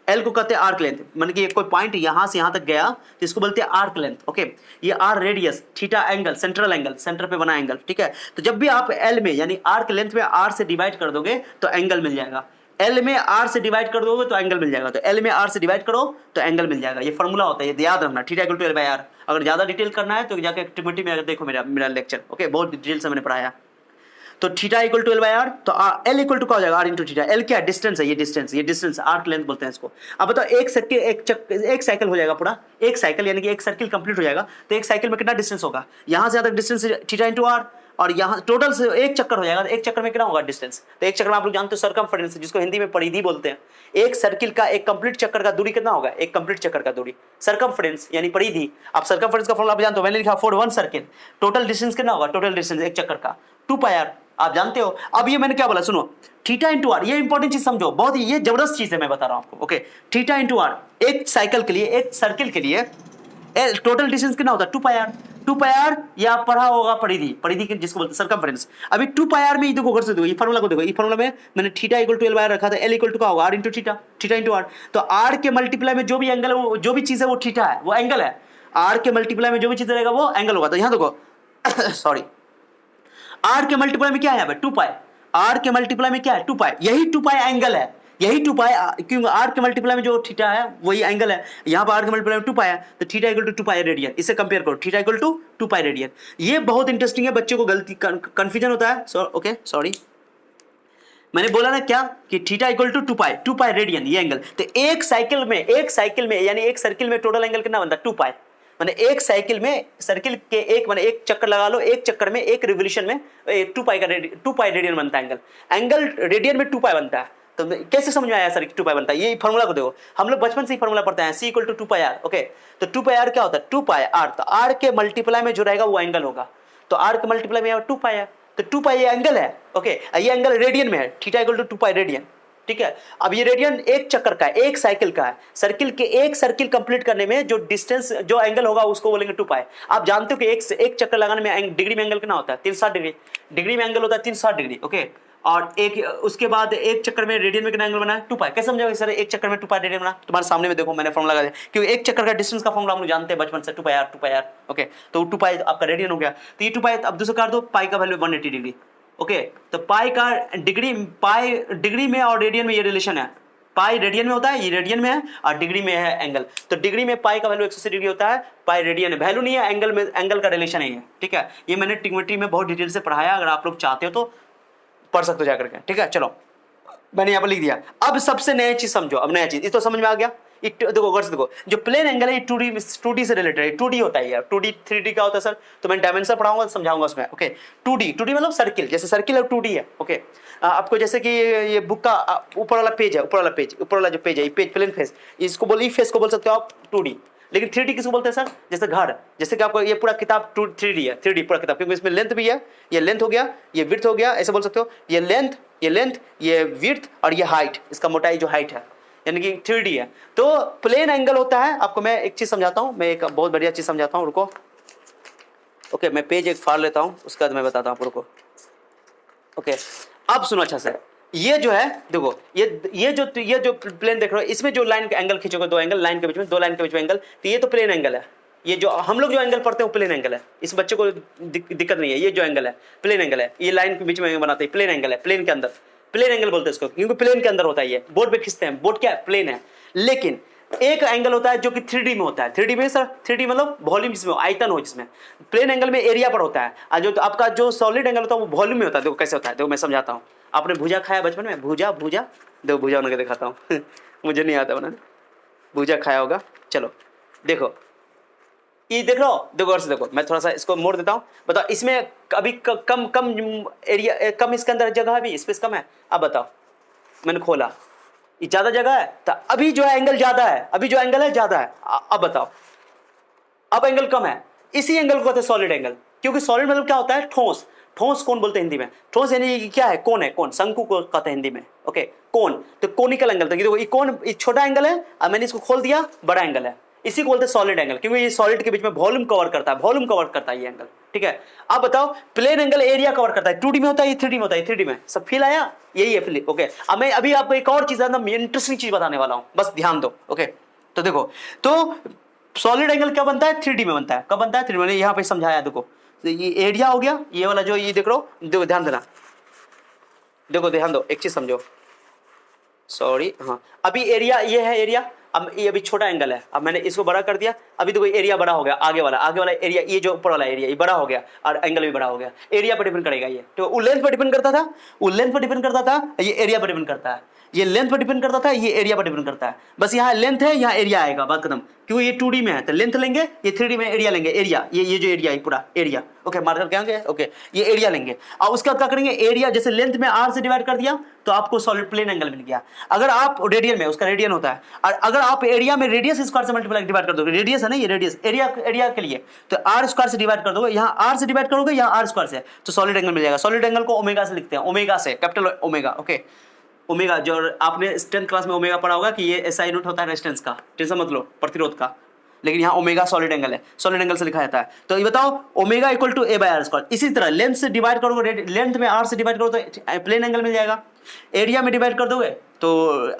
एल को कहते हैं आर्क लेंथ, मतलब कि कोई पॉइंट यहां से यहां तक गया तो इसको बोलते हैं आर्क लेंथ। ओके, ये R radius, theta angle, central angle, centre पे बना एंगल। ठीक है, तो जब भी आप एल में यानी आर्क लेंथ में आर से डिवाइड कर दोगे तो एंगल मिल जाएगा, एल में आर से डिवाइड कर दोगे तो एंगल मिल जाएगा, तो एल में आर से डिवाइड करो तो एंगल मिल जाएगा। ये फॉर्मूला होता है, ये याद रखना, theta equal to L by R. अगर ज्यादा डिटेल करना है तो जाके एक्टिविटी में देखो मेरा लेक्चर। ओके, बहुत डिटेल से मैंने पढ़ाया। तो theta equal to L by R, तो एल इक्वल टू क्या हो जाएगा, आर इंटू थीटा। एल क्या डिस्टेंस है, ये डिस्टेंस आर्क लेंथ बोलते हैं इसको। अब बताओ एक साइकिल हो जाएगा पूरा, एक साइकिल यानी कि एक सर्किल कंप्लीट हो जाएगा, तो एक साइकिल में कितना डिस्टेंस होगा, यहां से यहां तक डिस्टेंस थीटा इंटू आर, और यहाँ टोटल से एक चक्कर हो जाएगा, तो एक चक्कर में कितना होगा डिस्टेंस, तो एक चक्कर में आप लोग जानते हो सरकमफेरेंस, जिसको हिंदी में परिधि बोलते हैं। एक सर्किल का एक कंप्लीट चक्कर का दूरी कितना होगा, एक कंप्लीट चक्कर का दूरी सरकमफेरेंस यानी परिधि। आप सरकमफेरेंस का फॉर्मूला आप जानते हो, मैंने लिखा for one circle total distance कितना होगा, टोटल डिस्टेंस एक चक्कर का 2 पाई आर, आप जानते हो। अब ये मैंने क्या बोला सुनो, थीटा इंटू आर, ये इंपॉर्टेंट चीज समझो, बहुत ही ये जबरदस्त चीज है, मैं बता रहा हूं आपको। ओके, थीटा इंटू आर, एक साइकिल के लिए, एक सर्किल के लिए टोटल डिस्टेंस कितना होता है 2 पाई आर। 2 पाई आर ये आप पढ़ा होगा परिधि, परिधि के जिसको बोलते हैं सरकमफेरेंस। अभी 2 पाई आर में ये देखो, से देखो ये फार्मूला को देखो, ये फार्मूला में मैंने theta equal to L by R रखा था, एल इक्वल टू क्या होगा, R into theta, theta into R. तो आर के मल्टीप्लाई में जो भी एंगल है वो, जो भी चीज है वो थीटा है, वो एंगल है। आर के मल्टीप्लाई में जो भी चीज रहेगा वो एंगल होगा। तो यहां देखो सॉरी, आर के मल्टीप्लाई में क्या है यहाँ पे 2 पाई, आर के मल्टीप्लाई में क्या है 2 पाई, यही 2 पाई एंगल है, यही 2 पाई, क्योंकि आर के मल्टीप्लाई में जो थीटा है वही एंगल है, यहाँ पर आर के मल्टीप्लाई में 2 पाई है, तो theta equal to 2 pi radian. इसे कंपेयर करो, theta equal to 2 pi radian. ये बहुत इंटरेस्टिंग है, बच्चों को गलती कंफ्यूजन होता है। ओके सॉरी, मैंने बोला ना क्या कि theta equal to 2 pi radian, ये एंगल। तो एक साइकिल में यानी एक सर्किल में टोटल एंगल कितना बनता है 2 पाई, माने एक साइकिल में, सर्किल के एक माने एक चक्कर लगा लो, एक चक्कर में, एक रिवोल्यूशन में 2 पाई रेडियन बनता है एंगल रेडियन में 2 पाई बनता है। तो कैसे समझ में आया सर 2 पाई बनता है, ये फार्मूला को देखो, हम लोग बचपन से ही फार्मूला पढ़ते हैं, C equal to 2 pi R. Okay, तो 2 पाई आर क्या होता है 2 पाई आर, तो आर के मल्टीप्लाई में जो रहेगा वो एंगल होगा, तो आर के मल्टीप्लाई में 2 पाई है, तो 2 पाई ये एंगल है। ओके, ये एंगल रेडियन में है, theta equal to 2 pi radian. ठीक है, अब ये रेडियन एक चक्कर का है, एक साइकिल का है, सर्किल के एक सर्किल कंप्लीट करने में जो डिस्टेंस, जो एंगल होगा उसको बोलेंगे 2 पाई। आप जानते हो कि एक चक्कर लगाने में डिग्री में एंगल कितना होता है 360 डिग्री, डिग्री में एंगल होता है 360 डिग्री। ओके, और एक उसके बाद एक चक्कर में रेडियन में कितना एंगल बना है 2 पाई। कैसे समझोगे सर एक चक्कर में 2 पाई रेडियन बना, तुम्हारे सामने में देखो मैंने फॉर्मूला लगा दिया, क्योंकि एक चक्कर का डिस्टेंस का फॉर्मूला हम लोग जानते हैं बचपन से 2 पाई आर। ओके, तो 2 पाई आपका रेडियन हो गया, तो ये 2 पाई अब दूसरा कर दो, पाई का वैल्यू 180 डिग्री। ओके, तो पाई का डिग्री में और रेडियन में ये रिलेशन है, पाई रेडियन में होता है, ये रेडियन में है, और डिग्री में है एंगल, तो डिग्री में पाई का वैल्यू 180 डिग्री होता है, पाई रेडियन है, वैल्यू नहीं है, एंगल में एंगल का रिलेशन है। ठीक है, ये मैंने ट्रिग्नोमेट्री में बहुत डिटेल से पढ़ाया, अगर आप लोग चाहते हो तो पढ़ सकते हो जाकर के। ठीक है, चलो मैंने यहाँ पर लिख दिया। अब सबसे नया चीज समझो, अब नया चीज, ये तो समझ में आ गया। देखो गौर से देखो, जो प्लेन एंगल है ये 2D से रिलेटेड है, 2D होता है यार। 2D 3D क्या होता है सर, तो मैं डायमेंशन पढ़ाऊंगा समझाऊंगा उसमें। ओके, 2D मतलब सर्किल, जैसे सर्किल है 2D है। ओके, आपको जैसे कि ये बुक का ऊपर वाला पेज है, ऊपर वाला जो पेज है, ये पेज प्लेन फेस, इसको बोल, फेस को बोल सकते हो आप 2D। लेकिन 3D किसको बोलते हैं सर, जैसे घर, जैसे कि आपको ये पूरा किताब 3D है, 3D पूरा किताब, क्योंकि इसमें लेंथ भी है, ये लेंथ हो गया, ये विड्थ हो गया, ऐसे बोल सकते हो, ये लेंथ, ये विड्थ, और ये हाइट, इसका मोटाई जो हाइट है, यानी कि 3D है। तो प्लेन एंगल होता है, आपको मैं एक चीज समझाता हूं, मैं एक बहुत बढ़िया चीज समझाता हूं, रुको। ओके, मैं पेज एक फाड़ लेता हूं, उसके बाद मैं बताता हूं, रुको। ओके, अब सुनो अच्छा से, ये जो है देखो, ये जो प्लेन देख रहे हो, इसमें जो लाइन का एंगल खींचोगे, दो एंगल लाइन के बीच में, दो लाइन के बीच में एंगल, तो ये तो प्लेन एंगल है। ये जो हम लोग जो एंगल पढ़ते हैं वो प्लेन एंगल है, इस बच्चे को दिक्कत नहीं है, ये जो एंगल है प्लेन एंगल है, ये लाइन के बीच में बनाते हैं, प्लेन एंगल है, प्लेन के अंदर, प्लेन एंगल बोलते हैं इसको, क्योंकि प्लेन के अंदर होता है, ये बोर्ड पे खींचते हैं, बोर्ड क्या है प्लेन है। लेकिन एक एंगल होता है जो कि 3D में होता है, 3D में सर, 3D मतलब वॉल्यूम जिसमें आयतन हो, जिसमें प्लेन एंगल में एरिया पर होता है, और जो आपका जो सॉलिड एंगल होता है वो वॉल्यूम में होता है। देखो कैसे होता है, देखो मैं समझाता हूँ। आपने भुजा खाया बचपन में, भुजा देखो, भुजा बना के दिखाता हूँ मुझे नहीं आता बनाने, भुजा खाया होगा। चलो देखो, ये देख लो, देखो और से देखो, मैं थोड़ा सा इसको मोड़ देता हूँ, बताओ इसमें अभी कम एरिया, कम इसके अंदर जगह है, अभी स्पेस कम है। अब बताओ, मैंने खोला, ये ज्यादा जगह है, तो अभी जो है एंगल ज्यादा है, अभी जो एंगल है ज्यादा है। अब बताओ, अब एंगल कम है, इसी एंगल को कहते हैं सॉलिड एंगल, क्योंकि सॉलिड मतलब क्या होता है, ठोस ठोस कोण बोलते हैं हिंदी में? ठोस यानी कि क्या है? कोण है, कोण, शंकु को कहते हैं हिंदी में। ओके, कोण, तो कोनिकल एंगल। तो देखो ये कोण छोटा एंगल है, अब मैंने इसको खोल दिया, बड़ा एंगल है, इसी को बोलते हैं सॉलिड एंगल, क्योंकि ये सॉलिड के बीच में वॉल्यूम कवर करता है, वॉल्यूम कवर करता है ये एंगल। ठीक है, अब बताओ प्लेन एंगल एरिया कवर करता है, 2D में होता है, ये 3D में होता है, 3D में सब फील आया, यही है फील। ओके, अब मैं अभी आपको एक और चीज इंटरेस्टिंग चीज बताने वाला हूं, बस ध्यान दो। ओके, तो देखो, तो सॉलिड एंगल क्या बनता है? 3D में बनता है। कब बनता है? 3D में। यहाँ पे समझाया, देखो तो ये एरिया हो गया, ये वाला जो ये देख लो, देखो ध्यान देना, देखो ध्यान दो, एक चीज समझो, सॉरी, हाँ, अभी एरिया ये है एरिया, अब ये अभी छोटा एंगल है, अब मैंने इसको बड़ा कर दिया, अभी देखो एरिया बड़ा हो गया, आगे वाला एरिया, ये जो ऊपर वाला एरिया ये बड़ा हो गया और एंगल भी बड़ा हो गया। एरिया पर डिपेंड करेगा ये, तो वो लेंथ पर डिपेंड करता था, वो लेंथ पर डिपेंड करता था, ये एरिया पर डिपेंड करता है, ये लेंथ पर डिपेंड करता था, ये एरिया पर डिपेंड करता है। बस यहाँ लेंथ है, यहाँ एरिया आएगा, बात खत्म। क्योंकि ये 2D में है तो लेंथ लेंगे, ये 3D में एरिया लेंगे, एरिया, ये जो एरिया है पूरा एरिया। ओके, मार्कर क्या होंगे? ओके, ये एरिया लेंगे और उसके बाद क्या करेंगे? एरिया जैसे लेंथ में r से डिवाइड कर दिया तो आपको सॉलिड प्लेन एंगल मिल गया। अगर आप रेडियन में, उसका रेडियन होता है, और अगर आप एरिया में रेडियस स्क्वायर से मल्टीप्लाई डिवाइड कर दोगे, रेडियस है ना ये रेडियस, एरिया के लिए, तो r स्क्वायर से डिवाइड कर दोगे, यहाँ r से डिवाइड करोगे, यहाँ r स्क्वायर से, तो सॉलिड एंगल मिल जाएगा। सॉलिड एंगल को ओमेगा से लिखते हैं, ओमेगा से, कैपिटल ओमेगा। ओके, ओमेगा, जो आपने 10th क्लास में ओमेगा पढ़ा होगा कि ये SI यूनिट होता है रेजिस्टेंस का, टेंशन मत लो, प्रतिरोध का, लेकिन यहाँ ओमेगा सॉलिड एंगल है, सॉलिड एंगल से लिखा जाता है। तो ये बताओ ओमेगा इक्वल टू a/r²। इसी तरह लेंथ से डिवाइड करोगे, लेंथ में r से डिवाइड करो तो प्लेन एंगल मिल जाएगा। एरिया में डिवाइड कर दोगे तो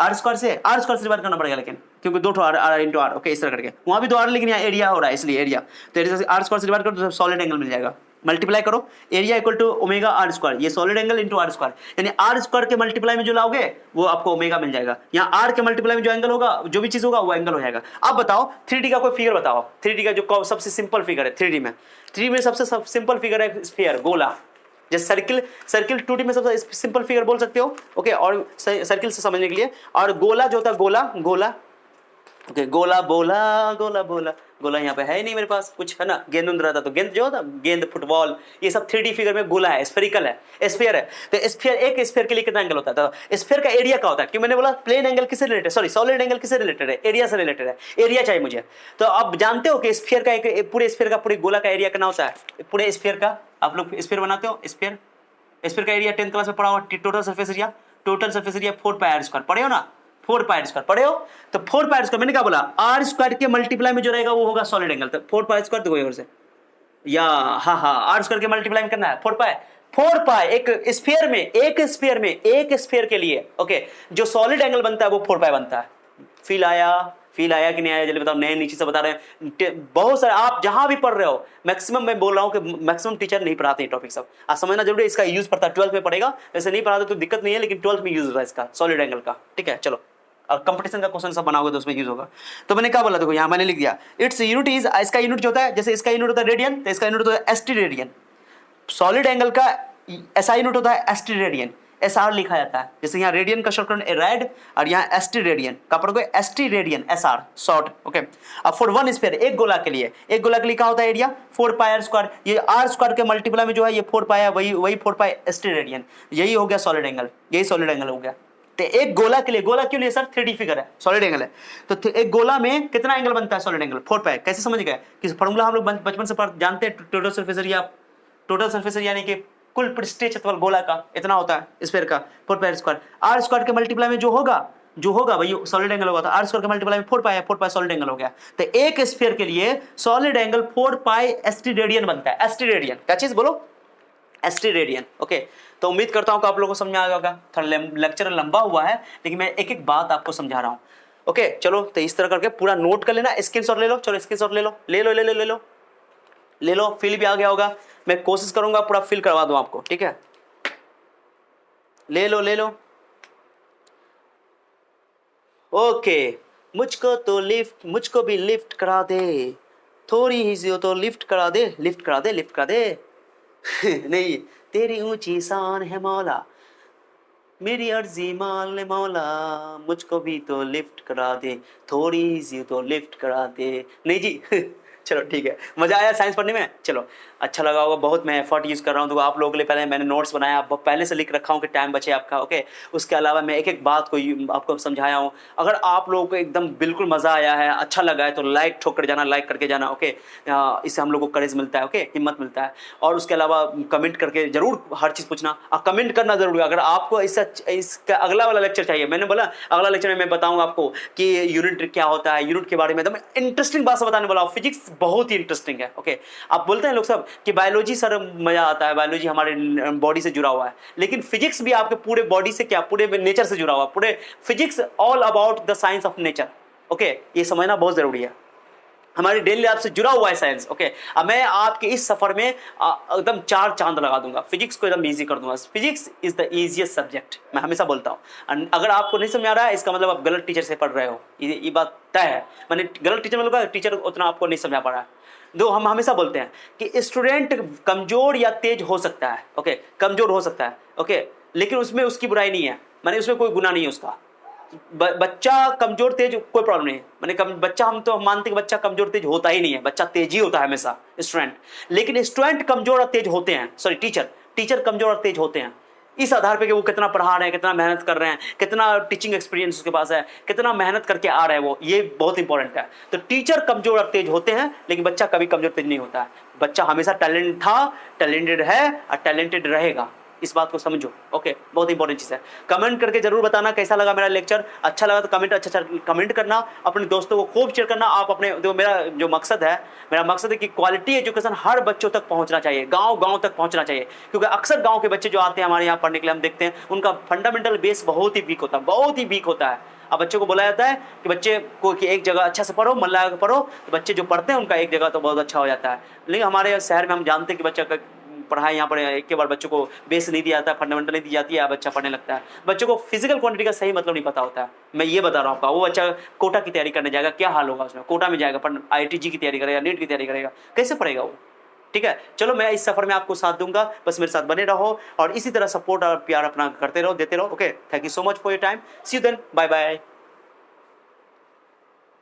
r² से डिवाइड करना पड़ेगा, लेकिन क्योंकि दो ठो r इंटू r। ओके, इस तरह करके, वहां भी तो r, लेकिन यहाँ एरिया हो रहा है इसलिए एरिया, तो एरिया से r² से डिवाइड करो तो सॉलिड एंगल मिल जाएगा। मल्टीप्लाई करो, area equal to omega r², ये सॉलिड एंगल इंटू r², यानी r² के मल्टीप्लाई में जो लाओगे वो आपको ओमेगा मिल जाएगा। यहाँ r के मल्टीप्लाई में जो एंगल होगा, जो भी चीज होगा वो एंगल हो जाएगा। अब बताओ 3D का कोई फिगर बताओ, 3D का जो सबसे सिंपल फिगर है 3D में सबसे सिंपल फिगर है स्फीयर, गोला। जैसे सर्किल 2D में सबसे सिंपल फिगर बोल सकते हो। ओके, और सर्किल से समझने के लिए, और गोला जो होता है, गोला ओके, गोला बोला यहाँ पे है ही नहीं मेरे पास कुछ, है ना, गेंद रहता तो गेंद जो होता, गेंद, फुटबॉल, ये सब 3D फिगर में गोला है, स्फेरिकल है, स्फीयर है। तो स्फीयर, एक स्फीयर के लिए कितना एंगल होता है? तो स्फीयर का एरिया क्या होता है? क्यों मैंने बोला प्लेन एंगल किससे रिलेटेड, सॉरी सॉलिड एंगल किससे रिलेटेड है? एरिया से रिलेटेड है, एरिया चाहिए मुझे। तो अब जानते हो कि स्फीयर का एक पूरे स्फीयर का, पूरे गोला का एरिया कितना होता है? पूरे स्फीयर का, आप लोग स्फीयर बनाते हो, स्फीयर का एरिया 10th क्लास में पढ़ा हुआ, टोटल सरफेस एरिया 4πr² पढ़े हो ना, 4πr² पढ़े हो। तो 4πr², मैंने क्या बोला, r² के मल्टीप्लाई में जो रहेगा वो होगा सॉलिड एंगल। तो 4πr², देखो इधर से, या हाँ, r² के मल्टीप्लाई में करना है 4π, एक स्फीयर के लिए, ओके, जो सॉलिड एंगल बनता है वो 4π बनता है। फील आया कि नहीं आया, जल्दी बताओ। नए नीचे से बता रहे हैं, बहुत सारे आप जहां भी पढ़ रहे हो, मैक्सिमम मैं बोल रहा हूं कि मैक्सिमम टीचर नहीं पढ़ाते हैं टॉपिक सब, आप समझना जरूरी है। इसका यूज पड़ता है 12th में पड़ेगा, वैसे नहीं पढ़ाते तो दिक्कत नहीं है, लेकिन 12th में यूज होता है इसका, सॉलिड एंगल का। ठीक है, चलो, और कंपटीशन का क्वेश्चन सब बनाओगे तो उसमें यूज होगा। तो मैंने क्या बोला, देखो यहाँ मैंने लिख दिया, इट्स यूनिट इज, इसका यूनिट जो होता है, जैसे इसका यूनिट होता है रेडियन, तो इसका यूनिट होता है ST रेडियन। सॉलिड एंगल का SI यूनिट होता है ST रेडियन, SR लिखा जाता है। जैसे यहाँ रेडियन का शॉर्टकट रेड, और यहाँ ST रेडियन का पढ़ोगे ST radian, SR short. Okay, अब फॉर वन स्फीयर, एक गोला के लिए क्या होता है एरिया? 4πr²। ये r² के मल्टीप्लाई में जो है ये 4π है, वही 4π ST रेडियन, यही हो गया सॉलिड एंगल, यही सॉलिड एंगल हो गया। तो एक गोला के लिए, गोला क्यों लिए सर? 3D फिगर है, सॉलिड एंगल है, तो एक गोला में कितना एंगल बनता है? Solid angle 4π। कैसे समझ गए? कि फॉर्मूला हम लोग बचपन से जानते हैं, टोटल सरफेस एरिया यानी कि कुल पृष्ठीय क्षेत्रफल गोला का इतना होता है स्फीयर का, 4πr²। r² के मल्टीप्लाई में जो होगा वही सॉलिड एंगल होगा। तो r² के मल्टीप्लाई में 4π है, 4π सॉलिड एंगल हो गया। तो एक स्फीयर के लिए सॉलिड एंगल 4π ST रेडियन बनता है। ST रेडियन क्या चीज बोलो? ST radian. ओके, तो उम्मीद करता हूं कि आप लोगों को समझ आ गया होगा। थोड़ा लेक्चर लंबा हुआ है, लेकिन मैं एक एक बात आपको समझा रहा हूं। ओके, चलो, तो इस तरह करके पूरा नोट कर लेना, स्क्रीनशॉट ले लो। चलो स्क्रीनशॉट ले लो, फिल भी आ गया होगा, मैं कोशिश करूंगा पूरा फिल करवा दूं आपको। ठीक है, ले लो। ओके, मुझको भी लिफ्ट करा दे, थोड़ी ही सी तो लिफ्ट करा दे नहीं, तेरी ऊंची शान है मौला, मेरी अर्जी मान ले मौला, मुझको भी तो लिफ्ट करा दे, थोड़ी सी तो लिफ्ट करा दे। नहीं जी चलो ठीक है, मजा आया साइंस पढ़ने में? चलो अच्छा लगा होगा, बहुत मैं एफर्ट यूज़ कर रहा हूँ तो आप लोगों के लिए पहले मैंने नोट्स बनाया, पहले से लिख रखा हूँ कि टाइम बचे आपका, ओके। उसके अलावा मैं एक एक बात को आपको समझाया हूँ। अगर आप लोगों को एकदम बिल्कुल मज़ा आया है, अच्छा लगा है, तो लाइक ठोक कर जाना, लाइक करके जाना, ओके। इससे हम लोग को करेज मिलता है, ओके, हिम्मत मिलता है। और उसके अलावा कमेंट करके जरूर हर चीज़ पूछना, कमेंट करना जरूरी है। अगर आपको इसका अगला वाला लेक्चर चाहिए, मैंने बोला अगला लेक्चर में मैं बताऊंगा आपको कि यूनिट क्या होता है, यूनिट के बारे में एकदम इंटरेस्टिंग बात से बताने वाला हूँ। फिजिक्स बहुत ही इंटरेस्टिंग है, ओके। आप बोलते हैं लोग सब कि बायोलॉजी सर मजा आता है, बायोलॉजी हमारे बॉडी से जुड़ा हुआ है, लेकिन फिजिक्स भी आपके पूरे बॉडी से क्या, पूरे नेचर से जुड़ा हुआ है। पूरे physics all about the science of nature, okay. ये समझना बहुत जरूरी है, हमारी डेली लाइफ से जुड़ा हुआ है साइंस, ओके। अब मैं आपके इस सफर में एकदम 4 चांद लगा दूंगा, फिजिक्स को एकदम इजी कर दूंगा। Physics is the easiest subject, मैं हमेशा बोलता हूँ। अगर आपको नहीं समझ आ रहा है, इसका मतलब आप गलत टीचर से पढ़ रहे हो, ये बात तय है। मैंने गलत टीचर मतलब टीचर उतना आपको नहीं समझा पा रहा है। दो हम हमेशा बोलते हैं कि स्टूडेंट कमजोर या तेज हो सकता है, ओके, कमजोर हो सकता है, ओके, लेकिन उसमें उसकी बुराई नहीं है, माने उसमें कोई गुनाह नहीं है उसका। बच्चा कमजोर तेज कोई प्रॉब्लम नहीं है, मैंने बच्चा, हम तो मानते हैं कि बच्चा कमजोर तेज होता ही नहीं है, बच्चा तेज ही होता है हमेशा, स्टूडेंट। लेकिन स्टूडेंट कमजोर और तेज होते हैं, सॉरी टीचर कमजोर और तेज होते हैं इस आधार पे कि वो कितना पढ़ा रहे हैं, कितना मेहनत कर रहे हैं, कितना टीचिंग एक्सपीरियंस उसके पास है, कितना मेहनत करके आ रहे हैं वो, ये बहुत इंपॉर्टेंट है। तो टीचर कमजोर और तेज होते हैं, लेकिन बच्चा कभी कमजोर तेज नहीं होता है। बच्चा हमेशा टैलेंट था, टैलेंटेड है और टैलेंटेड रहेगा, इस बात को समझो, ओके। बहुत इंपॉर्टेंट चीज़ है। कमेंट करके जरूर बताना कैसा लगा मेरा लेक्चर। अच्छा लगा तो कमेंट अच्छा कमेंट करना, अपने दोस्तों को खूब शेयर करना। आप अपने मेरा जो मकसद है कि क्वालिटी एजुकेशन हर बच्चों तक पहुंचना चाहिए, गांव तक पहुंचना चाहिए। क्योंकि अक्सर गांव के बच्चे जो आते हैं हमारे यहाँ पढ़ने के लिए, हम देखते हैं उनका फंडामेंटल बेस बहुत ही वीक होता है, बहुत ही वीक होता है। अब बच्चों को बोला जाता है कि बच्चे को कि एक जगह अच्छा से पढ़ो, मन लगा कर पढ़ो, तो बच्चे जो पढ़ते हैं उनका एक जगह तो बहुत अच्छा हो जाता है। लेकिन हमारे शहर में हम जानते हैं कि बच्चा पढ़ाई यहाँ पर एक के बार बच्चों को बेस नहीं दिया जाता, फंडामेंटल नहीं दी जाती है, बच्चा पढ़ने लगता है। बच्चों को फिजिकल क्वांटिटी का सही मतलब नहीं पता होता है। मैं ये बता रहा हूँ आपका, वो बच्चा कोटा की तैयारी करने जाएगा, क्या हाल होगा उसमें, कोटा में जाएगा पर IITG की तैयारी करेगा, नीट की तैयारी करेगा, कैसे पढ़ेगा वो? ठीक है, चलो मैं इस सफर में आपको साथ दूंगा, बस मेरे साथ बने रहो और इसी तरह सपोर्ट और प्यार अपना करते रहो, देते रहो, okay. Thank you so much for your time, see you then, bye bye.